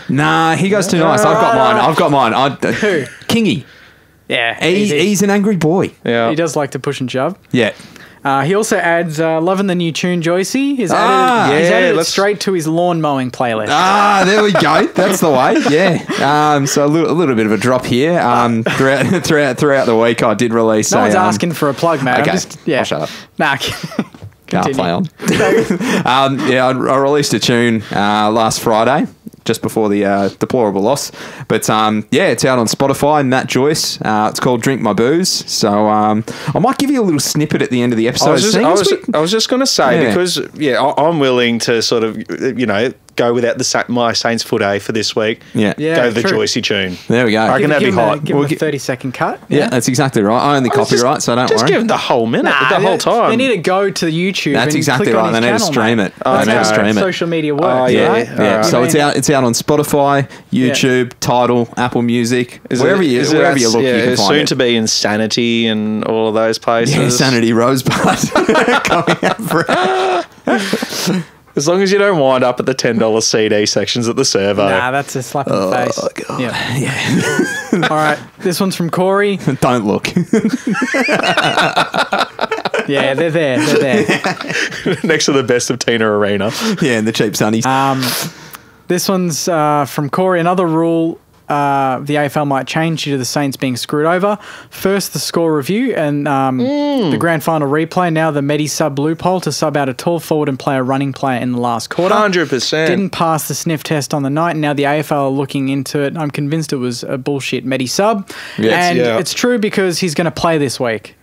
Nah, he goes too nice. I've got mine. Who? Kingy. Yeah, He's an angry boy. Yeah. he does like to push and shove. Yeah. He also adds loving the new tune Joycey. He's Ah, added, he's yeah, added it let's- straight to his lawn mowing playlist. Ah, there we go. That's the way. Yeah. So a little bit of a drop here. Throughout the week, I did release. No one's asking for a plug, man. Okay, I'm just, yeah. I'll shut up. Nah. Can't Continue. play on. I released a tune last Friday, just before the deplorable loss. But it's out on Spotify. Matt Joyce. It's called "Drink My Booze." So I might give you a little snippet at the end of the episode. I was just going to say, Yeah. because I'm willing to sort of go without my Saints foot for this week. Yeah. Go the true. Joycey tune. There we go. I reckon that'd be hot. Give We'll him a get- 30-second cut. Yeah, that's exactly right. I own the copyright, so don't Just worry. give them the whole minute, Nah, the whole time. They need to go to YouTube. That's and exactly click on right. They his need to channel, stream mate. it. That's They need to how stream it. social media works. Oh, yeah. right? Alright. So I mean, it's out on Spotify, YouTube, Tidal, Apple Music, wherever you look, you can soon find to it. be Insanity and all of those places. Yeah, Sanity Rosebud coming out for it. As long as you don't wind up at the $10 CD sections at the servo. Nah, that's a slap in the face. God. Yeah. Yeah, All right. This one's from Corey. don't look. Yeah, they're there. They're there. Next to the best of Tina Arena. Yeah, and the cheap sunnies. This one's from Corey. Another rule the AFL might change due to the Saints being screwed over. First, the score review and the grand final replay. Now the Medi-sub loophole to sub out a tall forward and play a running player in the last quarter. 100%. Didn't pass the sniff test on the night, and now the AFL are looking into it. I'm convinced it was a bullshit Medi-sub. Yes, and it's true because he's going to play this week.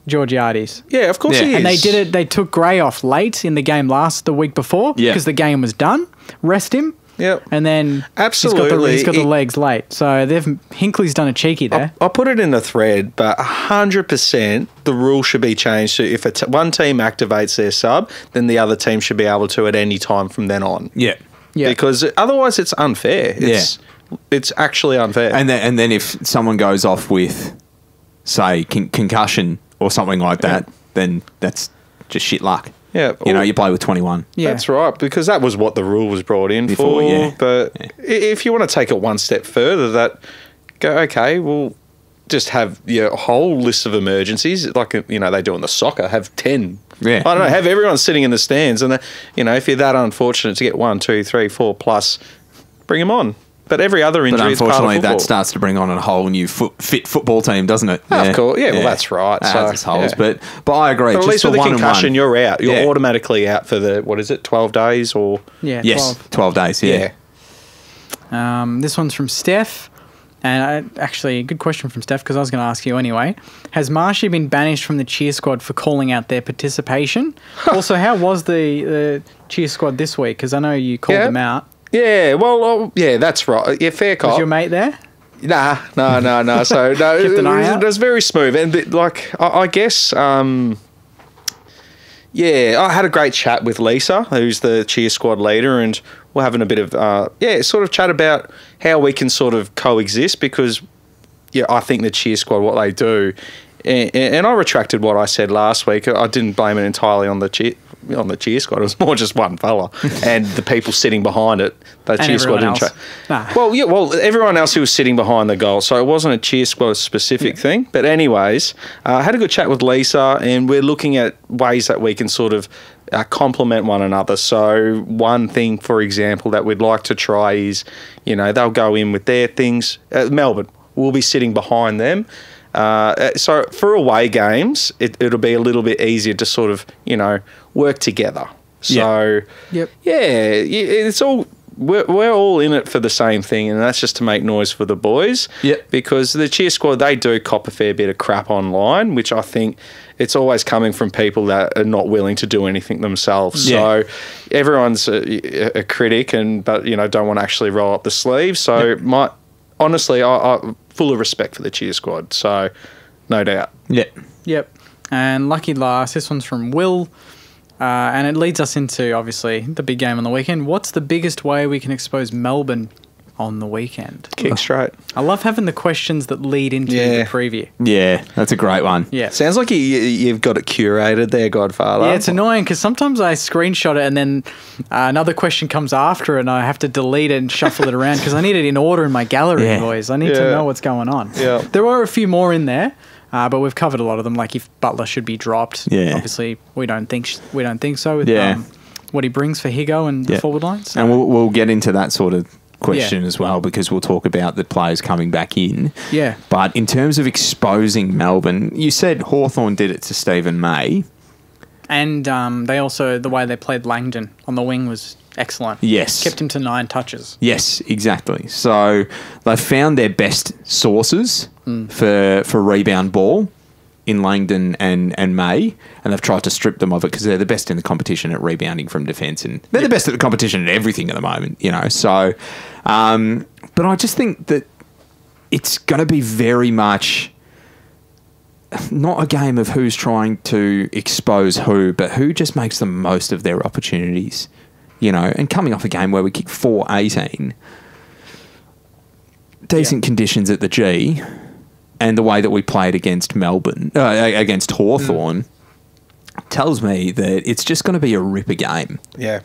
Georgiades. Yeah, of course he is. And they did it. They took Gray off late in the game the week before because the game was done. Rest him. Yep. And then absolutely, he's got the legs late. So Hinkley's done a cheeky there. I'll put it in the thread, but 100% the rule should be changed to if one team activates their sub, then the other team should be able to at any time from then on. Yeah. Because otherwise it's unfair. It's actually unfair. And then if someone goes off with, say, concussion or something like that, then that's just shit luck. Yeah, you play with 21. Yeah. That's right, because that was what the rule was brought in for. Yeah. But if you want to take it one step further, we'll just have your whole list of emergencies, like they do in the soccer, have 10. Yeah. I don't know, have everyone sitting in the stands, and if you're that unfortunate to get 1, 2, 3, 4 plus, bring them on. But every other injury is part of unfortunately, football. that starts to bring on a whole new fit football team, doesn't it? Of course. Yeah, well, that's right. That's holes. But I agree. But at least with the concussion, you're out. You're automatically out for 12 days or... Yeah, 12 days, yeah. This one's from Steph. And actually, a good question from Steph, because I was going to ask you anyway. Has Marshy been banished from the cheer squad for calling out their participation? Also, how was the cheer squad this week? Because I know you called them out. Yeah, well, that's right. Yeah, fair cop. Was your mate there? Nah. So, no, it was very smooth. And, I guess, I had a great chat with Lisa, who's the cheer squad leader, and we're having a bit of, sort of chat about how we can sort of coexist because, I think the cheer squad, what they do, and I retracted what I said last week. I didn't blame it entirely on the cheer squad. It was more just one fella and the people sitting behind it. The cheer squad didn't Well, everyone else who was sitting behind the goal. So it wasn't a cheer squad specific thing. But anyways, I had a good chat with Lisa, and we're looking at ways that we can sort of complement one another. So one thing, for example, that we'd like to try is, they'll go in with their things. Melbourne, we'll be sitting behind them. So for away games, it'll be a little bit easier to sort of, work together. So, it's all, we're all in it for the same thing, and that's just to make noise for the boys. Yep. Because the cheer squad, they do cop a fair bit of crap online, which I think it's always coming from people that are not willing to do anything themselves. Yeah. So everyone's a critic but don't want to actually roll up the sleeves. So honestly, I full of respect for the cheer squad. So no doubt. Yep. And lucky last, this one's from Will. And it leads us into, obviously, the big game on the weekend. What's the biggest way we can expose Melbourne on the weekend? Kick straight. I love having the questions that lead into the preview. Yeah, that's a great one. Yeah. Sounds like you've got it curated there, Godfather. Yeah, it's annoying because sometimes I screenshot it and then another question comes after it and I have to delete it and shuffle it around because I need it in order in my gallery, boys. I need to know what's going on. Yeah. There are a few more in there. But we've covered a lot of them, like if Butler should be dropped. Yeah. Obviously, we don't think so with what he brings for Higo and the forward lines. So. And we'll get into that sort of question as well because we'll talk about the players coming back in. Yeah. But in terms of exposing Melbourne, you said Hawthorn did it to Stephen May. And they also, the way they played Langdon on the wing was excellent. Yes. Kept him to 9 touches. Yes, exactly. So they found their best sources for rebound ball in Langdon and May, and they've tried to strip them of it because they're the best in the competition at rebounding from defence, and they're the best at the competition at everything at the moment, So, but I just think that it's going to be very much not a game of who's trying to expose who, but who just makes the most of their opportunities. And coming off a game where we kicked 4-18, decent conditions at the G, and the way that we played against against Hawthorn, tells me that it's just going to be a ripper game. Yeah,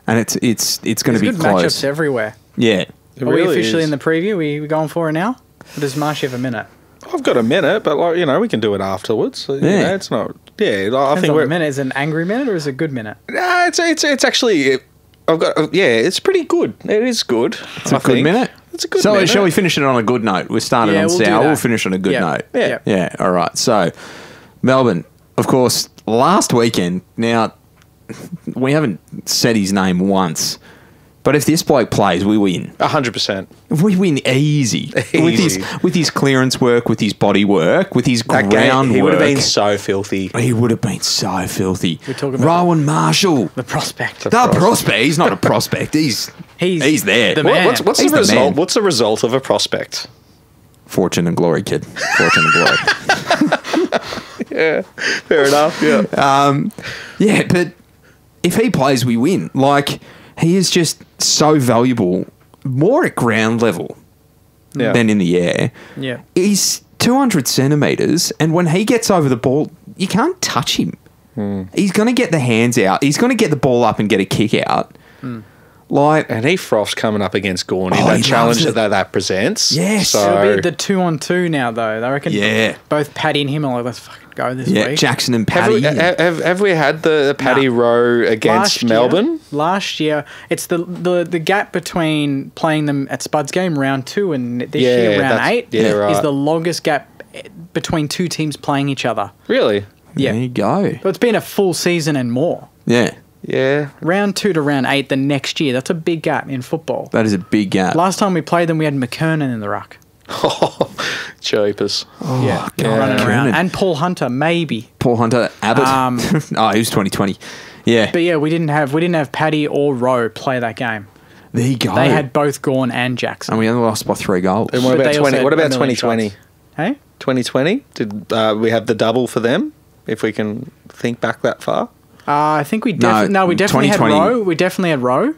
and it's going to be good close. Matchups everywhere. Yeah, Are we officially in the preview? We going for it now? Or does Marshy have a minute? I've got a minute, but we can do it afterwards. So, it's not. Yeah, I think we're. Minute is it an angry minute or is it a good minute? Nah, it's actually. I've got. It's pretty good. It is good. It's a good minute. That's a good So minute. shall we finish it on a good note? We started Yeah, on we'll do sour. that. We'll finish on a good Yeah. note. Yeah. Yeah. All right. So, Melbourne, of course, last weekend. Now, we haven't said his name once, but if this bloke plays, we win. 100%. We win easy. Easy. With his clearance work, with his body work, with his That ground game, he would work. have been so filthy. He would have been so filthy. We're talking about Rowan Marshall. The prospect. The prospect. He's not a prospect. He's there. the man. What's He's the the result? man. What's the result of a prospect? Fortune and glory, kid. Fortune and glory. Yeah, fair enough. Yeah. Yeah, but if he plays, we win. Like, he is just so valuable, more at ground level Yeah. than in the air. Yeah. He's 200 centimetres, and when he gets over the ball, you can't touch him. He's going to get the hands out. He's going to get the ball up and get a kick out. Like, And he froths coming up against Gorney. Oh, that he challenge loves it. that presents. Yes. So, It'll be the 2-on-2 now, though. I reckon Yeah. both Paddy and him are like, let's fucking go this yeah, week. Jackson and have, Paddy. we, have we had the Paddy Nah. row against Melbourne? Last year, it's the gap between playing them at Spud's game round 2 and this Yeah, year round that's- 8 yeah, right. is the longest gap between two teams playing each other. Really? Yeah. There you go. But it's been a full season and more. Yeah, Yeah. Round 2 to round 8 the next year. That's a big gap in football. that is a big gap. Last time we played them, we had McKernan in the ruck. Jeepers. Yeah, God. running around. McKernan. And Paul Hunter, maybe. Paul Hunter, Abbott. Um, oh, he was 2020. Yeah, But yeah, we didn't have Paddy or Rowe play that game. there you go. They had both Gorn and Jackson. and we only lost by 3 goals. And what But about they also 20? had What about a million 2020? shots. Hey? 2020? Did we have the double for them? If we can think back that far. I think we No, definitely we definitely had 2020. Rowe. We definitely had Rowe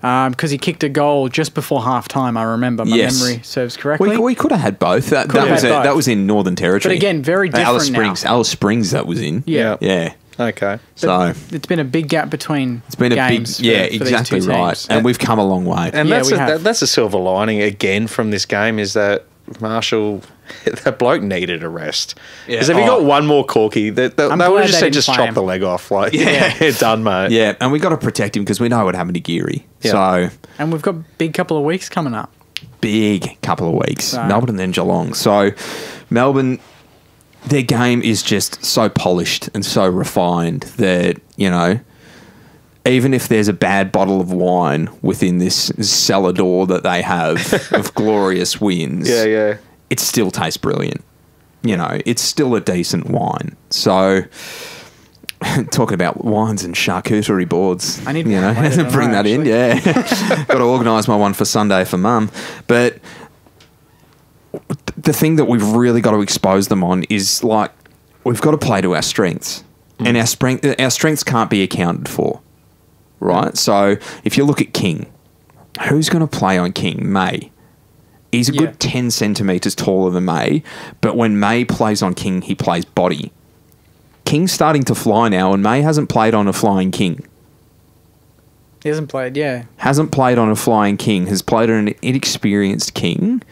because he kicked a goal just before half time. I remember my Yes. memory serves correctly. We could have had both. That Could have was had both. that was in Northern Territory. But again, very Alice different Springs. now. Alice Springs. That was in. Yeah. Yeah. Okay. So It's been a big gap between it's been a big. games. Yeah, for these exactly two right. teams. And we've come a long way. And Yeah, that's we a, have. that's a silver lining again from this game is that Marshall, that bloke needed a rest. Because if he got one more corky, they would glad have they just said, didn't just play chop him. the leg off. Like, Yeah. yeah, done, mate. Yeah, and we got to protect him because we know what happened to Geary. Yeah. So And we've got a big couple of weeks coming up. big couple of weeks. So- Melbourne and then Geelong. So Melbourne, their game is just so polished and so refined that, you know, even if there's a bad bottle of wine within this cellar door that they have of glorious wins, Yeah, yeah. it still tastes brilliant. You know, it's still a decent wine. So, talking about wines and charcuterie boards, I need you know, one later, don't bring I, that in. Yeah, got to organise my one for Sunday for Mum. But the thing that we've really got to expose them on is like we've got to play to our strengths, and our strengths can't be accounted for, right? So if you look at King, who's going to play on King? May. He's a Yeah. good 10 centimetres taller than May, but when May plays on King, he plays body. King's starting to fly now, and May hasn't played on a flying King. He hasn't played, yeah. Hasn't played on a flying King, has played on an inexperienced King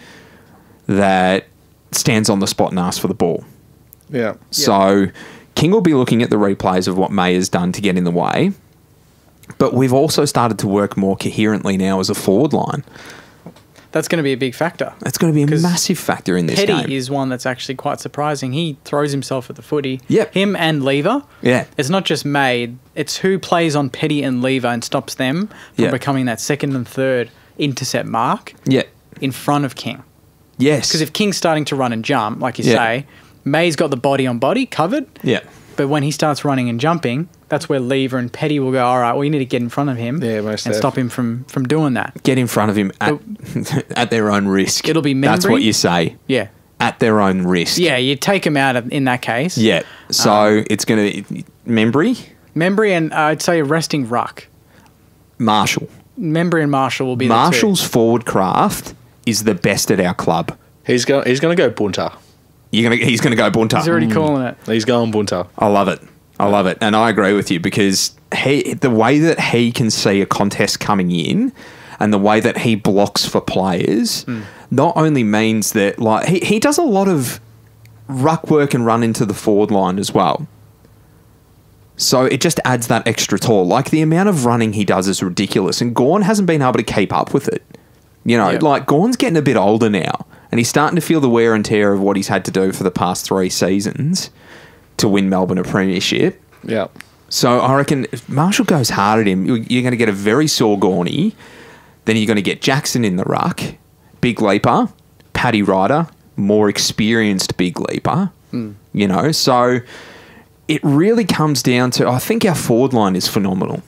that stands on the spot and asks for the ball. Yeah. So King will be looking at the replays of what May has done to get in the way, but we've also started to work more coherently now as a forward line. That's going to be a big factor. That's going to be a 'Cause massive factor in this Petty game. is one that's actually quite surprising. He throws himself at the footy. Yep. Him and Lever. Yeah. It's not just Made. It's who plays on Petty and Lever and stops them from Yeah. becoming that second and third intercept mark Yeah. in front of King. Yes. Because if King's starting to run and jump, like you Yeah. say, May's got the body on body covered. Yeah. But when he starts running and jumping, that's where Lever and Petty will go, all right, well, you need to get in front of him Yeah, most and def. stop him from doing that. Get in front of him at, at their own risk. It'll be That's Membry. what you say. Yeah. At their own risk. Yeah, you take him out in that case. Yeah. So it's going to... Membry, Membry and I'd say a resting ruck. Marshall. Membry and Marshall will be the two. Marshall's forward craft is the best at our club. He's going to go bunter. He's gonna go bunter. He's already calling it. He's going bunter. I love it. I love it, and I agree with you because the way that he can see a contest coming in, and the way that he blocks for players, not only means that like he does a lot of ruck work and run into the forward line as well. So it just adds that extra toll. Like the amount of running he does is ridiculous, and Gawn hasn't been able to keep up with it. You know, Yep. like Gawn's getting a bit older now, and he's starting to feel the wear and tear of what he's had to do for the past 3 seasons to win Melbourne a premiership. Yeah. So I reckon if Marshall goes hard at him, you're going to get a very sore Gawny. Then you're going to get Jackson in the ruck, big leaper, Paddy Ryder, more experienced big leaper. You know, so it really comes down to, I think our forward line is phenomenal.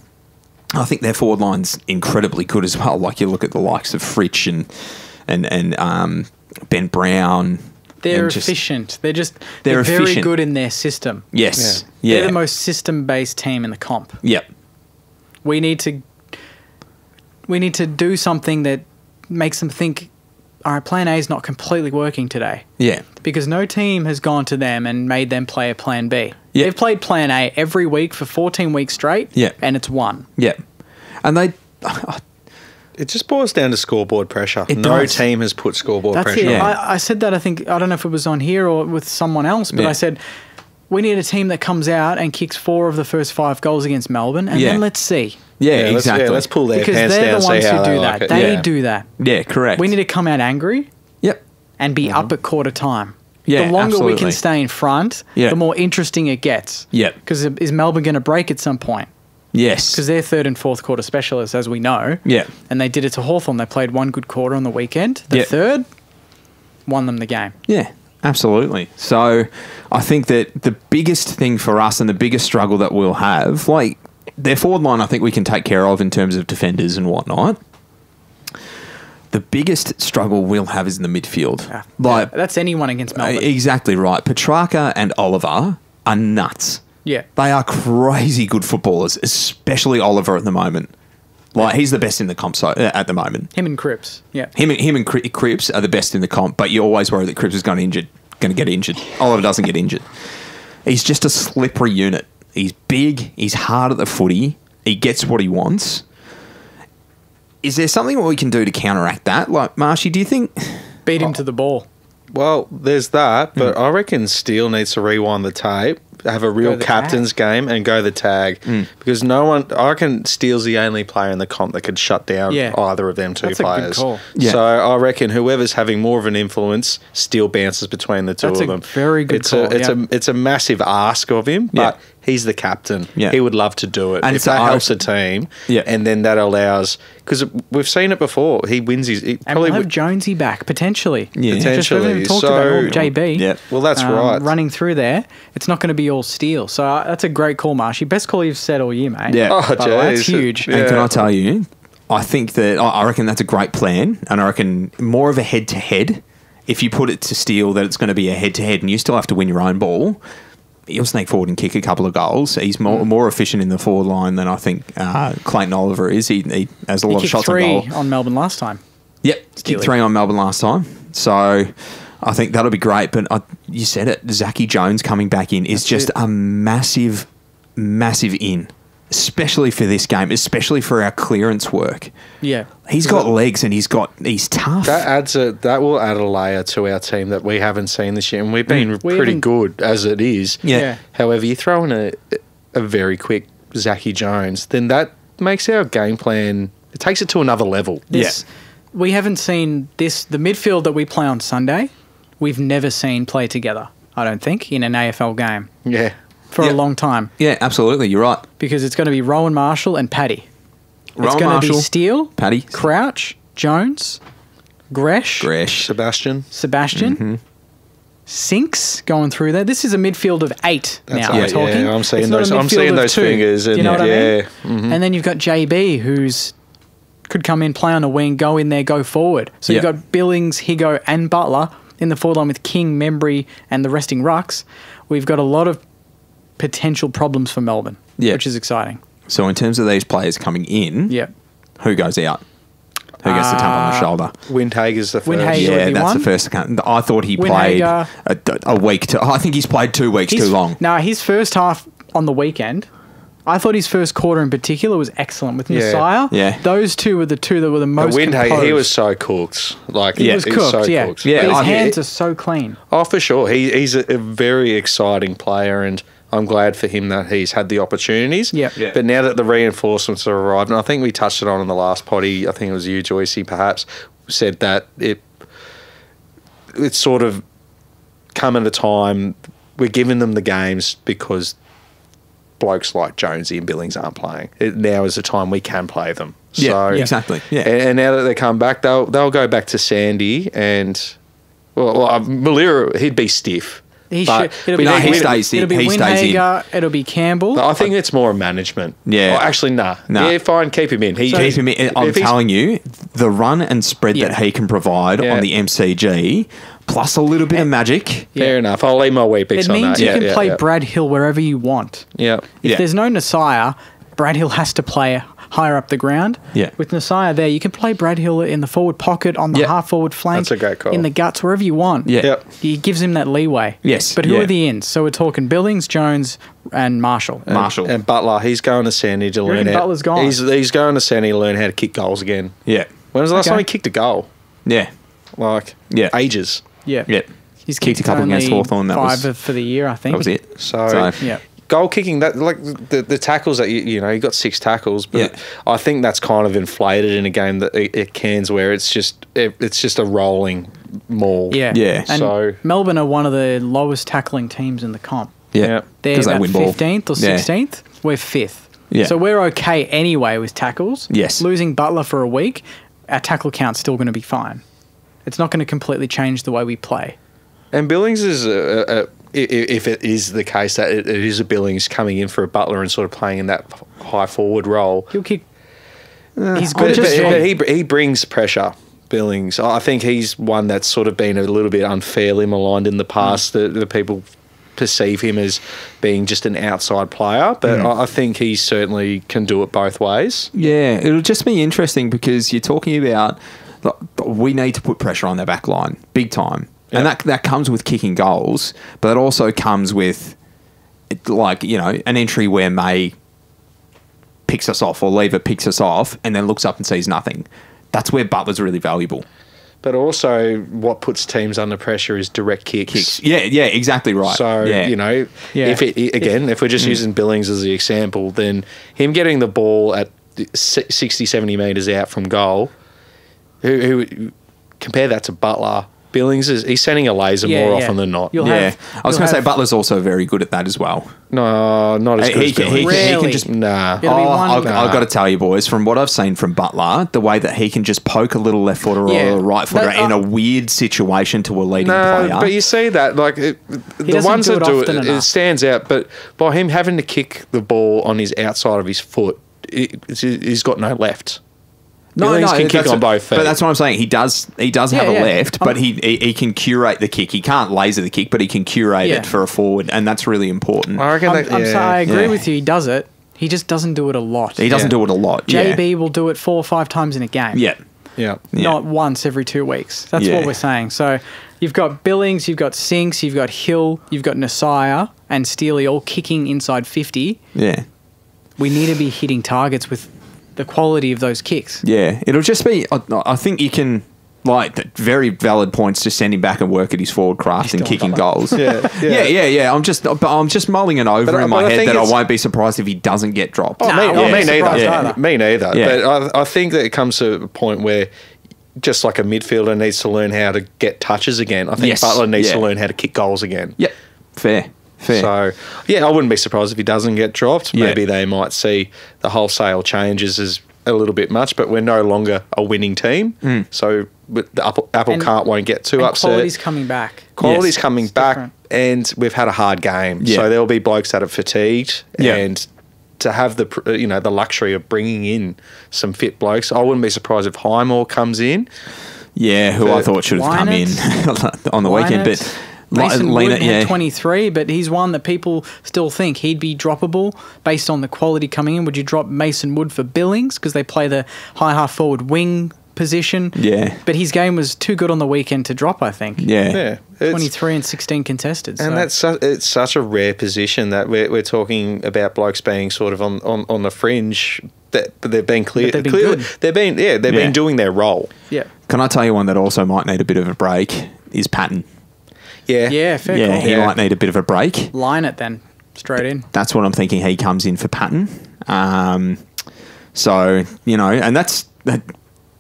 I think their forward line's incredibly good as well. Like you look at the likes of Fritsch and Ben Brown. They're and just- efficient. They're They're very efficient. good in their system. Yes. They're Yeah. the most system-based team in the comp. Yep. We need to do something that makes them think, all right, plan A is not completely working today. Yeah. Because no team has gone to them and made them play a plan B. Yeah. They've played plan A every week for 14 weeks straight, Yeah. and it's won. Yeah. And they... It just boils down to scoreboard pressure. It No does. team has put scoreboard That's pressure it. on. Yeah. I said that, I don't know if it was on here or with someone else, but Yeah. I said, we need a team that comes out and kicks 4 of the first 5 goals against Melbourne, and Yeah. then let's see. Yeah, exactly. Let's pull their Because pants they're down the and ones see who how do they that. like it. They Yeah. do that. Yeah, correct. We need to come out angry Yep. and be up at quarter time. Yeah, the longer we absolutely. can stay in front, Yeah. the more interesting it gets. Yep. Because is Melbourne going to break at some point? Yes. Because they're third and fourth quarter specialists, as we know. Yeah. And they did it to Hawthorn. They played one good quarter on the weekend. The Yeah. third won them the game. Yeah, absolutely. So I think that the biggest thing for us and the biggest struggle that we'll have, like their forward line, I think we can take care of in terms of defenders and whatnot. The biggest struggle we'll have is in the midfield. Yeah. Like That's anyone against Melbourne. exactly right. Petrarca and Oliver are nuts. Yeah. They are crazy good footballers, especially Oliver at the moment. Like he's the best in the comp at the moment. Him and Cripps. Yeah. Him and Cripps are the best in the comp, but you always worry that Cripps is going to get injured. Oliver doesn't get injured. He's just a slippery unit. He's big. He's hard at the footy. He gets what he wants. Is there something we can do to counteract that? Like, Marshy, do you think... Beat him to the ball. Well, there's that, but I reckon Steele needs to rewind the tape, have a real the captain's game, and go the tag. Because no one, I reckon Steele's the only player in the comp that could shut down Yeah. either of them two That's a good players. call. Yeah. So I reckon whoever's having more of an influence, Steele bounces between the two That's of a them. very good it's call, it's a massive ask of him, but Yeah. he's the captain. Yeah. He would love to do it. And if so that I- helps the team, Yeah. and then that allows, because we've seen it before, he wins his. He And probably we'll have would, Jonesy back, potentially. Yeah. Just we haven't even talked about So- JB. Yeah. well, that's right. Running through there, it's not going to be all Steele. So that's a great call, Marshy. Best call you've said all year, mate. Yeah. Oh, By the way, that's jeez. huge. Yeah. And can I tell you, I think that I reckon that's a great plan, and I reckon more of a head-to-head. If you put it to Steele that it's going to be a head-to-head, and you still have to win your own ball, he'll sneak forward and kick a couple of goals. He's more efficient in the forward line than I think Clayton Oliver is. He has a He lot of kicked shots on 3 goal. on Melbourne last time. Yep, kicked 3 on Melbourne last time. So I think that'll be great. But you said it, Zachy Jones coming back in is just a massive in, especially for this game, especially for our clearance work. Yeah. He's got legs and he's tough. That will add a layer to our team that we haven't seen this year, and we've been We pretty haven't- good as it is. Yeah. However, you throw in a very quick Zachy Jones, then that makes our game plan. It takes it to another level. We haven't seen this. The midfield that we play on Sunday, we've never seen play together, I don't think, in an AFL game Yeah. for Yeah. a long time. Yeah, absolutely. You're right. Because it's going to be Rowan Marshall and Paddy. It's Rowan going to be Marshall, Steele, Paddy, Crouch, Jones, Gresh, Sebastian. Sebastian, Sinks going through there. This is a midfield of 8 now. Yeah, We're talking. yeah, I'm seeing It's not a those. I'm midfield seeing of those 2. fingers. Do you in know what there. I mean? And then you've got JB, who's could come in, play on a wing, go in there, go forward. So you've Yeah. got Billings, Higo, and Butler in the forward line with King, Membry, and the resting rucks. We've got a lot of potential problems for Melbourne, which is exciting. So in terms of these players coming in, Yeah. who goes out? Who gets the tap on the shoulder? Windhager's the first. Windhager. would Yeah, be that's one. the first account. I thought he played Windhager. a week. I think he's played 2 weeks too long. No, his first half on the weekend, I thought his first quarter in particular was excellent with Yeah. Messiah. Yeah. Those two were the two that were the most Windhager, he composed. was so cooked. Like He was cooked, so yeah. cooked. Yeah, But his I- hands are so clean. Oh, for sure. He's a very exciting player, and I'm glad for him that he's had the opportunities. Yep. Yeah. But now that the reinforcements have arrived, and I think we touched it on in the last potty, I think it was you, Joycey, perhaps, said that it's sort of come at a time we're giving them the games because blokes like Jonesy and Billings aren't playing. Now is the time we can play them. Yeah, So, exactly. Yeah. And now that they come back, they'll go back to Sandy and Malira, he'd be stiff. He But should. It'll be, he stays in. it'll be He stays in. Windhager, it'll be Campbell. But I think it's more management. Yeah. Oh, actually, nah. Nah. Yeah, fine. Keep him in. Keep him in. I'm if he's- telling you, the run and spread Yeah. that he can provide Yeah. on the MCG, plus a little bit of magic. Fair enough. I'll leave my wee It picks on means that. you Yeah, can yeah, play yeah. Brad Hill wherever you want. Yeah. If Yeah. there's no Nasiah, Brad Hill has to play higher up the ground. Yeah. With Nasiah there, you can play Brad Hill in the forward pocket, on the Yeah. half forward flank. That's a great call. In the guts, wherever you want. Yeah. Yep. He gives him that leeway. Yes, But who yeah. are the ins? So we're talking Billings, Jones, and Marshall. Marshall. And Butler, he's going to Sandy to learn reckon how. Butler's gone? He's going to Sandy to learn how to kick goals again. Yeah. When was the last Okay. time he kicked a goal? Yeah. Like Yeah. ages. Yeah. Yeah. He's Kicked a couple only against Hawthorn. That 5 was for the year, I think. that was it. So, Yeah. goal kicking, that like the tackles that you got 6 tackles, but Yeah. I think that's kind of inflated in a game that it Cairns where it's just a rolling maul. Yeah. Yeah. And So- Melbourne are one of the lowest tackling teams in the comp. Yeah. Yeah. They're Because they about win ball. 15th or Yeah. 16th. We're 5th. Yeah. So we're okay anyway with tackles. Yes. Losing Butler for a week, our tackle count's still going to be fine. It's not going to completely change the way we play. And Billings is if it is the case that it is a Billings coming in for a Butler and sort of playing in that high forward role. He'll kick. He's But, good. he brings pressure. Billings, I think he's one that's sort of been a little bit unfairly maligned in the past. The people perceive him as being just an outside player, but I think he certainly can do it both ways. Yeah, it'll just be interesting because you're talking about we need to put pressure on their back line big time. And that comes with kicking goals, but it also comes with an entry where May picks us off or Lever picks us off and then looks up and sees nothing. That's where Butler's really valuable. But also, what puts teams under pressure is direct kicks. Yeah, exactly right. So, yeah. if we're just using Billings as the example, then him getting the ball at 60, 70 metres out from goal, who compare that to Butler. Billings he's sending a laser more often than not. I was going to say Butler's also very good at that as well. No, not as good as Billings. He Really? can just Nah. It'll be one- I've got to tell you, boys, from what I've seen from Butler, the way that he can just poke a little left footer Yeah. or a right footer But, in a weird situation to a leading No, player. but you see that the doesn't ones do that it do often it, it enough. stands out. But by him having to kick the ball on his outside of his foot, he's got no left. Billings can kick that's on both feet. But that's what I'm saying. He does have a yeah. left, but he can curate the kick. He can't laser the kick, but he can curate Yeah. it for a forward, and that's really important. I reckon I agree Yeah. with you. He does it. He just doesn't do it a lot. He doesn't do it a lot. JB will do it 4 or 5 times in a game. Yeah. Yeah. Not once every 2 weeks. That's Yeah. what we're saying. So you've got Billings, you've got Sinks, you've got Hill, you've got Nasiah and Steely all kicking inside 50. Yeah. We need to be hitting targets with the quality of those kicks. Yeah. It'll just be. I think you can. Very valid points to send him back and work at his forward craft and still kicking Butler. goals. Yeah. I'm just mulling it over But in my I head think that I it's- won't be surprised if he doesn't get dropped. Oh, Nah, me, I won't me be neither. surprised Yeah. either. Me neither. Yeah. But I think that it comes to a point where just like a midfielder needs to learn how to get touches again. I think Yes. Butler needs to Yeah. learn how to kick goals again. Yep. Fair. So, yeah, I wouldn't be surprised if he doesn't get dropped. Yeah. Maybe they might see the wholesale changes as a little bit much, but we're no longer a winning team. So the apple And- cart won't get too And upset. quality's coming back. Quality's Yes. coming It's back, different. and we've had a hard game. Yeah. So there'll be blokes that are fatigued, Yeah. and to have the luxury of bringing in some fit blokes, I wouldn't be surprised if Highmore comes in. Yeah, who I But thought should have come in on the weekend, Lynott. but Mason Lena, Wood had 23, but he's one that people still think he'd be droppable based on the quality coming in. Would you drop Mason Wood for Billings because they play the high half forward wing position? Yeah. But his game was too good on the weekend to drop, I think. yeah, Yeah, it's- 23 and 16 contested. And so. it's such a rare position that we're talking about blokes being sort of on the fringe. But they've been clear. But they've been clearly, good. they've Yeah. been doing their role. Yeah. Can I tell you one that also might need a bit of a break? Is Patton. Yeah, Yeah, fair Yeah, call. he Yeah. might need a bit of a break. Line it then. Straight in. That's what I'm thinking. He comes in for Patton. So and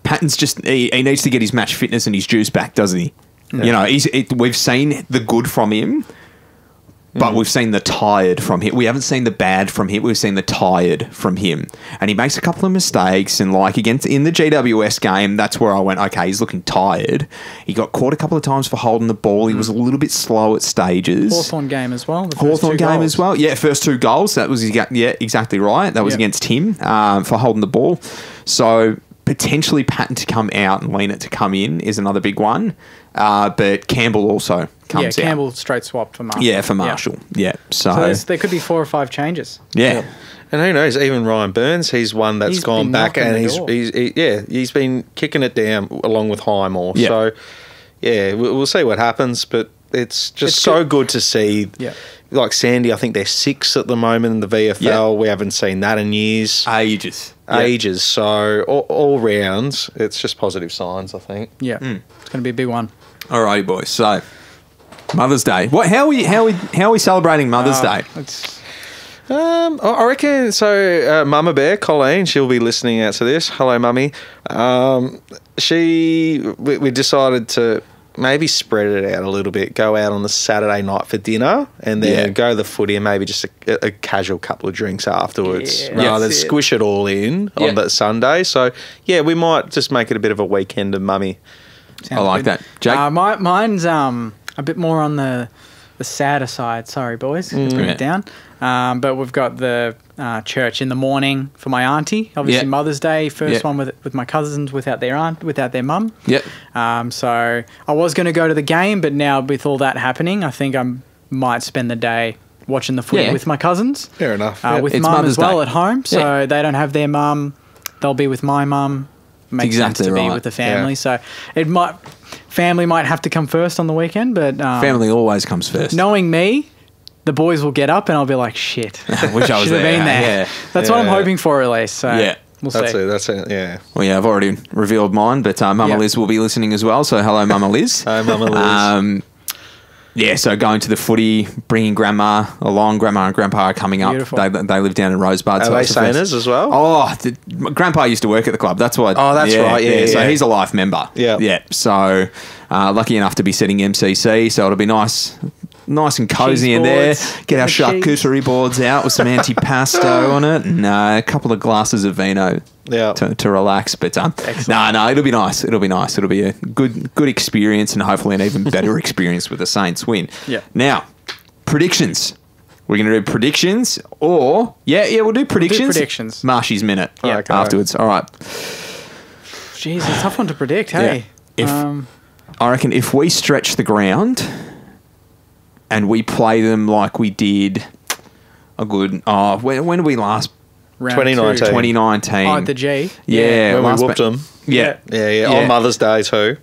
Patton's just he needs to get his match fitness and his juice back, doesn't he? You know, we've seen the good from him, but we've seen the tired from him. We haven't seen the bad from him. We've seen the tired from him. And he makes a couple of mistakes. And like against in the GWS game, that's where I went, okay, he's looking tired. He got caught a couple of times for holding the ball. He was a little bit slow at stages. Hawthorn game as well. Hawthorn game as well. Yeah, first 2 goals. That was exactly right. That was against him for holding the ball. So potentially Patton to come out and Lena to come in is another big one. But Campbell also comes out. Campbell straight swapped for Marshall. Yeah, for Marshall. Yeah. So there could be 4 or 5 changes. Yeah. And who knows? Even Ryan Burns, he's one that's gone back and he's been kicking it down along with Highmore. Yeah. So yeah, we'll see what happens. But it's just so good to see. Yeah. Like Sandy, I think they're 6th at the moment in the VFL. Yeah. We haven't seen that in years. Ages. So all round, it's just positive signs, I think. Yeah. It's going to be a big one. Alrighty, boys. So Mother's Day. How are we celebrating Mother's Day? I reckon so. Mama Bear, Colleen, she'll be listening out to this. Hello, Mummy. We decided to maybe spread it out a little bit. Go out on the Saturday night for dinner, and then go to the footy, and maybe just a casual couple of drinks afterwards, rather than squish it all in on that Sunday. So yeah, we might just make it a bit of a weekend of Mummy. Sounds I like good. that. Jake? Mine's a bit more on the sadder side. Sorry, boys. Let's bring it down. But we've got the church in the morning for my auntie. Obviously, Mother's Day. First one with my cousins without their mum. Yep. So I was going to go to the game, but now with all that happening, I think I might spend the day watching the footy with my cousins. Fair enough. With It's mum Mother's as well Day. at home. So they don't have their mum. They'll be with my mum. Makes exactly sense to be right. with the family. Yeah. So family might have to come first on the weekend, but Family always comes first. knowing me, the boys will get up and I'll be like, shit. I wish I was Should have there. been there. Yeah. That's what I'm hoping for at least. So we'll That's see. it. That's it. Yeah. Well, yeah, I've already revealed mine, but Mama Liz will be listening as well. So hello, Mama Liz. Hi, Mama Liz. So going to the footy, bringing Grandma along. Grandma and Grandpa are coming up. Beautiful. They live down in Rosebud. Are they Saners as well? Oh, Grandpa used to work at the club. That's why. Oh, that's right. Yeah, So yeah. he's a life member. Yeah. Yeah. So lucky enough to be sitting MCC. So it'll be nice and cozy Cheese in there. boards, Get our the cheese. charcuterie boards out with some antipasto on it, and a couple of glasses of vino. Yeah. To relax, but no, it'll be nice. It'll be nice. It'll be a good experience, and hopefully an even better experience with the Saints win. Yeah. Now, predictions. We're going to do predictions, or we'll do predictions. predictions. Marshy's minute. Yeah. Okay. Afterwards. All right. Jeez, it's a tough one to predict, hey? I reckon if we stretch the ground and we play them like we did a good. When did we last? Round 2019. 2019. Oh, at the G. Yeah. When we last whooped them. Yeah. Yeah. On Mother's Day too.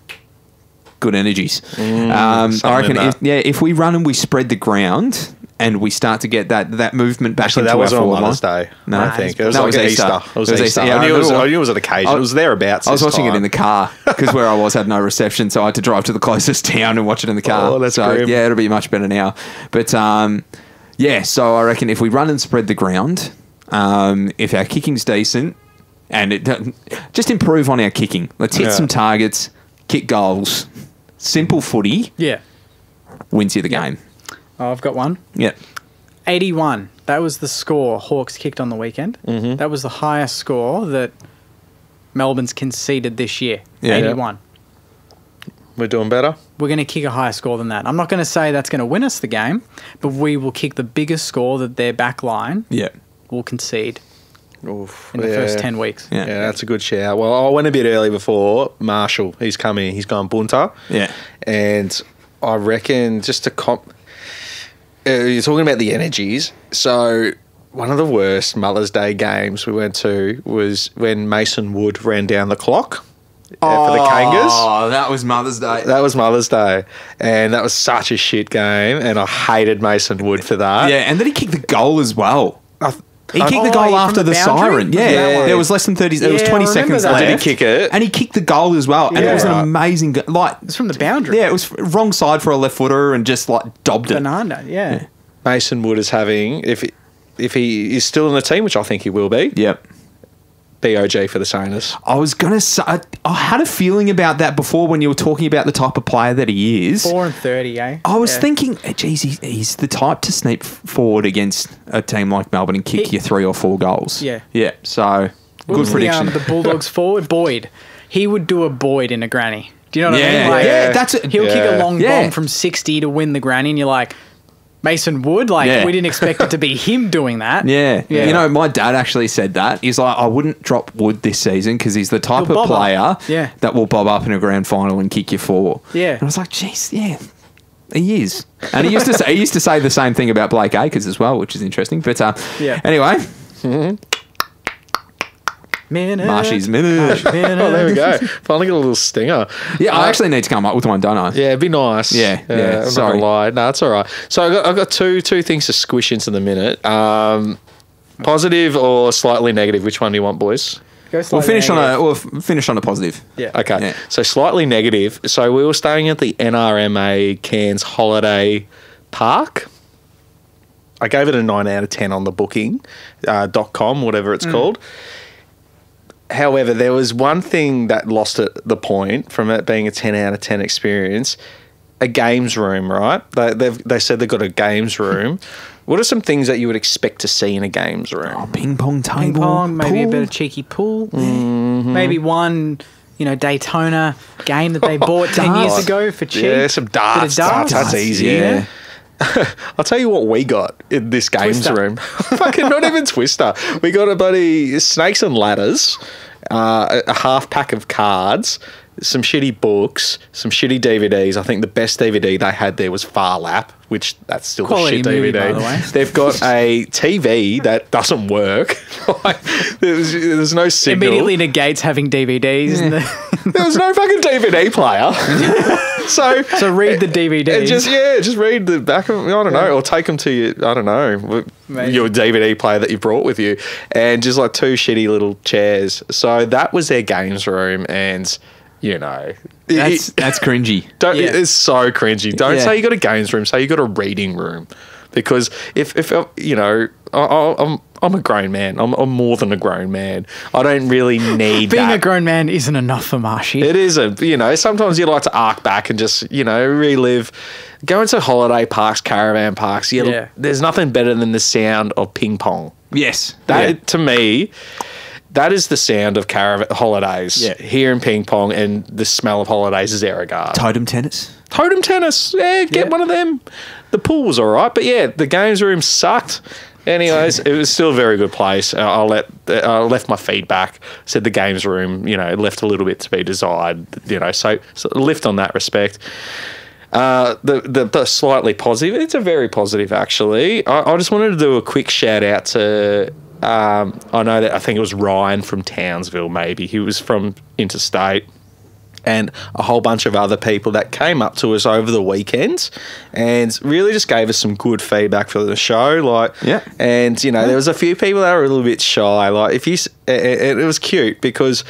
Good energies. something I reckon in that. if we run and we spread the ground and we start to get that movement back Actually, into that was our on forward Mother's line. Day. No, I think it was no, like it was Easter. Easter. It was It was Easter. Easter. Yeah, I knew I it was an occasion. It was thereabouts. I was this watching it time. in the car because where I was had no reception, so I had to drive to the closest town and watch it in the car. Oh, that's so grim. yeah, it'll be much better now. But so I reckon if we run and spread the ground, if our kicking's decent, and just improve on our kicking. Let's hit some targets, kick goals, simple footy Yeah. wins you the game. Oh, I've got one. Yeah. 81. That was the score Hawks kicked on the weekend. Mm-hmm. That was the highest score that Melbourne's conceded this year. Yeah. 81. We're doing better. We're going to kick a higher score than that. I'm not going to say that's going to win us the game, but we will kick the biggest score that their back line Yeah. will concede Oof, in the first 10 weeks. Yeah. Yeah, that's a good shout. Well, I went a bit early before. Marshall, he's coming. He's gone bunter. Yeah. And I reckon just to you're talking about the energies. So one of the worst Mother's Day games we went to was when Mason Wood ran down the clock for the Kangas. Oh, that was Mother's Day. That was Mother's Day. And that was such a shit game. And I hated Mason Wood for that. Yeah, and then he kicked the goal as well. He kicked the Oh, goal from after the the boundary? siren. Was Yeah, that one? there was less than 30. There was Yeah, 20 I remember seconds that. left. Did he kick it? And he kicked the goal as well. And it was an Yeah. amazing like It's from the boundary. yeah, it was wrong side for a left footer and just like dobbed it. Banana, yeah. Mason Wood is having, if he is still in the team, which I think he will be, Yep. BOG for the Saints. I was going to say, I had a feeling about that before when you were talking about the type of player that he is. 4 and 30, eh? I was thinking, geez, he's the type to sneak forward against a team like Melbourne and kick you 3 or 4 goals. Yeah. Yeah, so What good was prediction. The Bulldogs forward, Boyd. He would do a Boyd in a granny. Do you know what I Yeah, mean? Like, yeah, that's it. He'll kick a long Yeah. bomb from 60 to win the granny, and you're like, Mason Wood? Like, Yeah. we didn't expect it to be him doing that. Yeah. Yeah. You know, my dad actually said that. He's like, I wouldn't drop Wood this season because he's the type He'll of bob player up. Yeah. that will bob up in a grand final and kick you 4. Yeah. And I was like, geez, yeah, he is. And he used to say the same thing about Blake Acres as well, which is interesting. But Yeah. anyway, Minute. Marshy's minute. Oh, there we go. Finally got a little stinger. Yeah, I actually need to come up with one, don't I? Yeah, it'd be nice. Yeah, yeah, I'm sorry. not gonna lie. No, it's all right. So I've got two things to squish into the minute. Positive or slightly negative? Which one do you want, boys? Go We'll slightly finish negative. on a positive. Yeah. Okay. Yeah. So slightly negative. So we were staying at the NRMA Cairns Holiday Park. I gave it a 9 out of 10 on the booking.com, whatever it's called. However, there was one thing that lost it the point from it being a 10 out of 10 experience. A games room, right? They said they've got a games room. What are some things that you would expect to see in a games room? Ping pong table. Ping pong, maybe a pool. bit of cheeky pool. Maybe one, Daytona game that they bought 10 years ago for cheap. Yeah, some darts. Bit of darts. That's easy. Yeah. I'll tell you what we got in this games Twister. room. Fucking not even Twister. We got a buddy snakes and ladders, a half pack of cards, some shitty books, some shitty DVDs. I think the best DVD they had there was Far Lap, which that's still Quality a shit movie, DVD. by the way. They've got a TV that doesn't work. Like, there's no signal. Immediately negates having DVDs. There was no fucking DVD player. So read the DVD. And just read the back of, I don't know, or take them to your, I don't know, Maybe. your DVD player that you brought with you, and just like 2 shitty little chairs. So that was their games room, and That's cringy. don't, Yeah. it's so cringy. Don't Yeah. say you got a games room. Say you got a reading room, because if I'm a grown man. I'm more than a grown man. I don't really need Being that. a grown man isn't enough for Marshy. It isn't. Sometimes you like to arc back and just, relive. Going to holiday parks, caravan parks, Yeah. there's nothing better than the sound of ping pong. Yes. That, to me, that is the sound of caravan holidays. Yeah. Hearing ping pong and the smell of holidays is Erigard. Totem tennis. Totem tennis. Yeah, get Yeah. one of them. The pool was all right, but yeah, the games room sucked. Anyways, it was still a very good place. I left my feedback. Said the games room, left a little bit to be desired. So lift on that respect. The slightly positive. It's a very positive actually. I just wanted to do a quick shout out to. I think it was Ryan from Townsville. Maybe he was from Interstate. And a whole bunch of other people that came up to us over the weekend and really just gave us some good feedback for the show. And there was a few people that were a little bit shy. It was cute because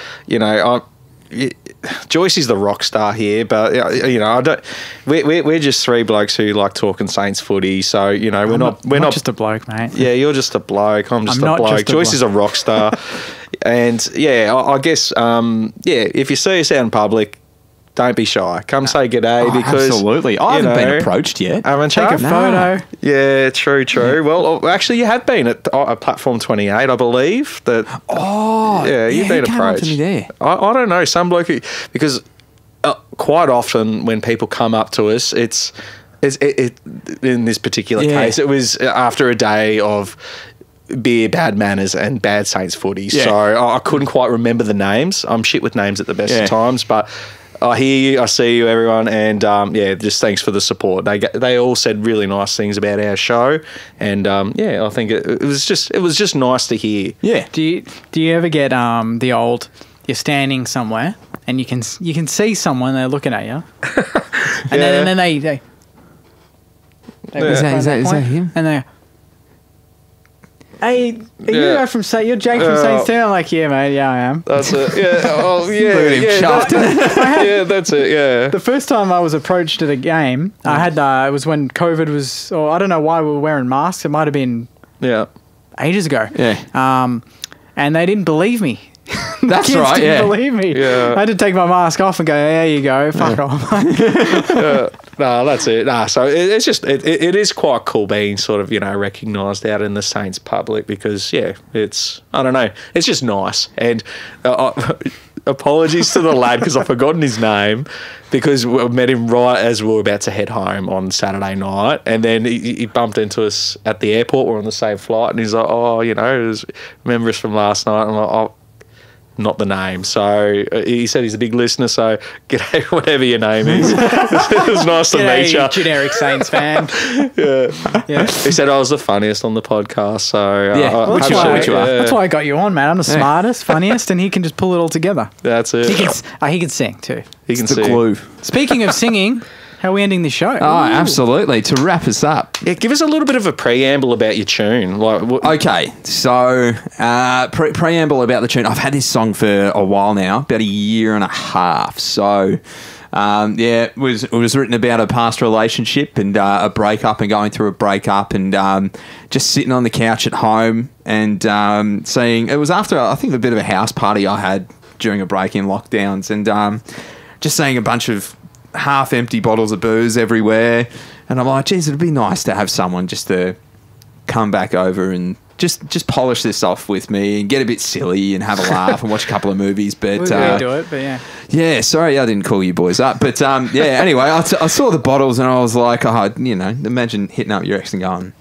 Joycey's the rock star here, but I don't. We're just 3 blokes who like talking Saints footy, so we're not just a bloke, mate. Yeah, you're just a bloke. I'm just I'm a not bloke. just a Joyce is a bloke. rock star. And I guess, if you see us out in public, don't be shy. Come say g'day because... Absolutely. I haven't been approached yet. Haven't Take you? a photo. Yeah, true. Well, actually, you have been at Platform 28, I believe. You've been who came up approached. to me there? I don't know. Some bloke because quite often when people come up to us, it's in this particular case, it was after a day of beer, bad manners, and bad Saints footy. Yeah. So I couldn't quite remember the names. I'm shit with names at the best of times, but I hear you, I see you, everyone, and just thanks for the support. They all said really nice things about our show, and I think it was just nice to hear. Yeah. Do you ever get the old? You're standing somewhere and you can see someone, they're looking at you, and then they Is that him? and they. Hey, you're from Saint. You're Jake from Saints Town. I'm like, yeah, mate. Yeah, I am. That's it. Yeah. Oh, yeah. Look at him chuffed. Yeah, that's it. Yeah. The first time I was approached at a game, I had it was when COVID was, or I don't know why we were wearing masks. It might have been Yeah. ages ago. Yeah. And they didn't believe me. That's Kids right, didn't yeah. believe me. Yeah. I had to take my mask off and go, there you go, fuck off. No, that's it. No, so it's just it is quite cool being sort of recognised out in the Saints public because it's I don't know, it's just nice. And apologies to the lad because I've forgotten his name because we met him right as we were about to head home on Saturday night, and then he bumped into us at the airport. We're on the same flight, and he's like, remember us from last night? I'm like, oh. Not the name. So he said he's a big listener, so g'day, whatever your name is. It was nice to meet you. Generic Saints fan. Yeah. He said I was the funniest on the podcast, so which you are. That's why I got you on, man. I'm the smartest, funniest, and he can just pull it all together. That's it. He can sing too. He can It's the sing. glue. Speaking of singing, how are we ending this show? Oh, absolutely. To wrap us up. Yeah, give us a little bit of a preamble about your tune. Okay, so preamble about the tune. I've had this song for a while now, about a year and a half. So, it was written about a past relationship and a breakup and going through a breakup and just sitting on the couch at home and seeing. It was after, I think, a bit of a house party I had during a break in lockdowns and just seeing a bunch of half-empty bottles of booze everywhere. And I'm like, geez, it'd be nice to have someone just to come back over and just polish this off with me and get a bit silly and have a laugh and watch a couple of movies. But We do it, but yeah. yeah, sorry I didn't call you boys up. But anyway, I saw the bottles and I was like, imagine hitting up your ex and going,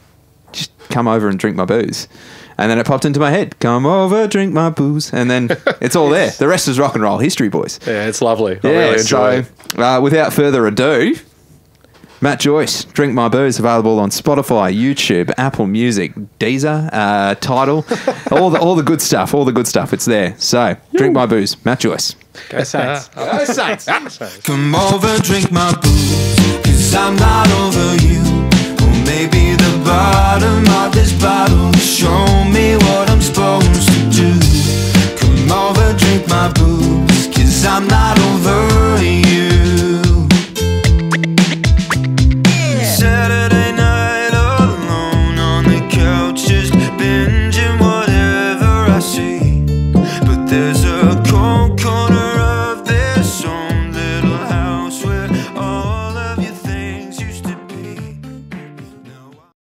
just come over and drink my booze. And then it popped into my head, come over, drink my booze. And then it's all there. The rest is rock and roll history, boys. Yeah, it's lovely. I really enjoy it. Without further ado, Matt Joyce, Drink My Booze, available on Spotify, YouTube, Apple Music, Deezer, Tidal, all the good stuff. All the good stuff. It's there. So, Drink My Booze, Matt Joyce. Go Saints. Go Saints. Come over, drink my booze, 'cause I'm not over you. Or maybe the bottom of this bottle will show me what I'm supposed to do. Come over, drink my booze, 'cause I'm not over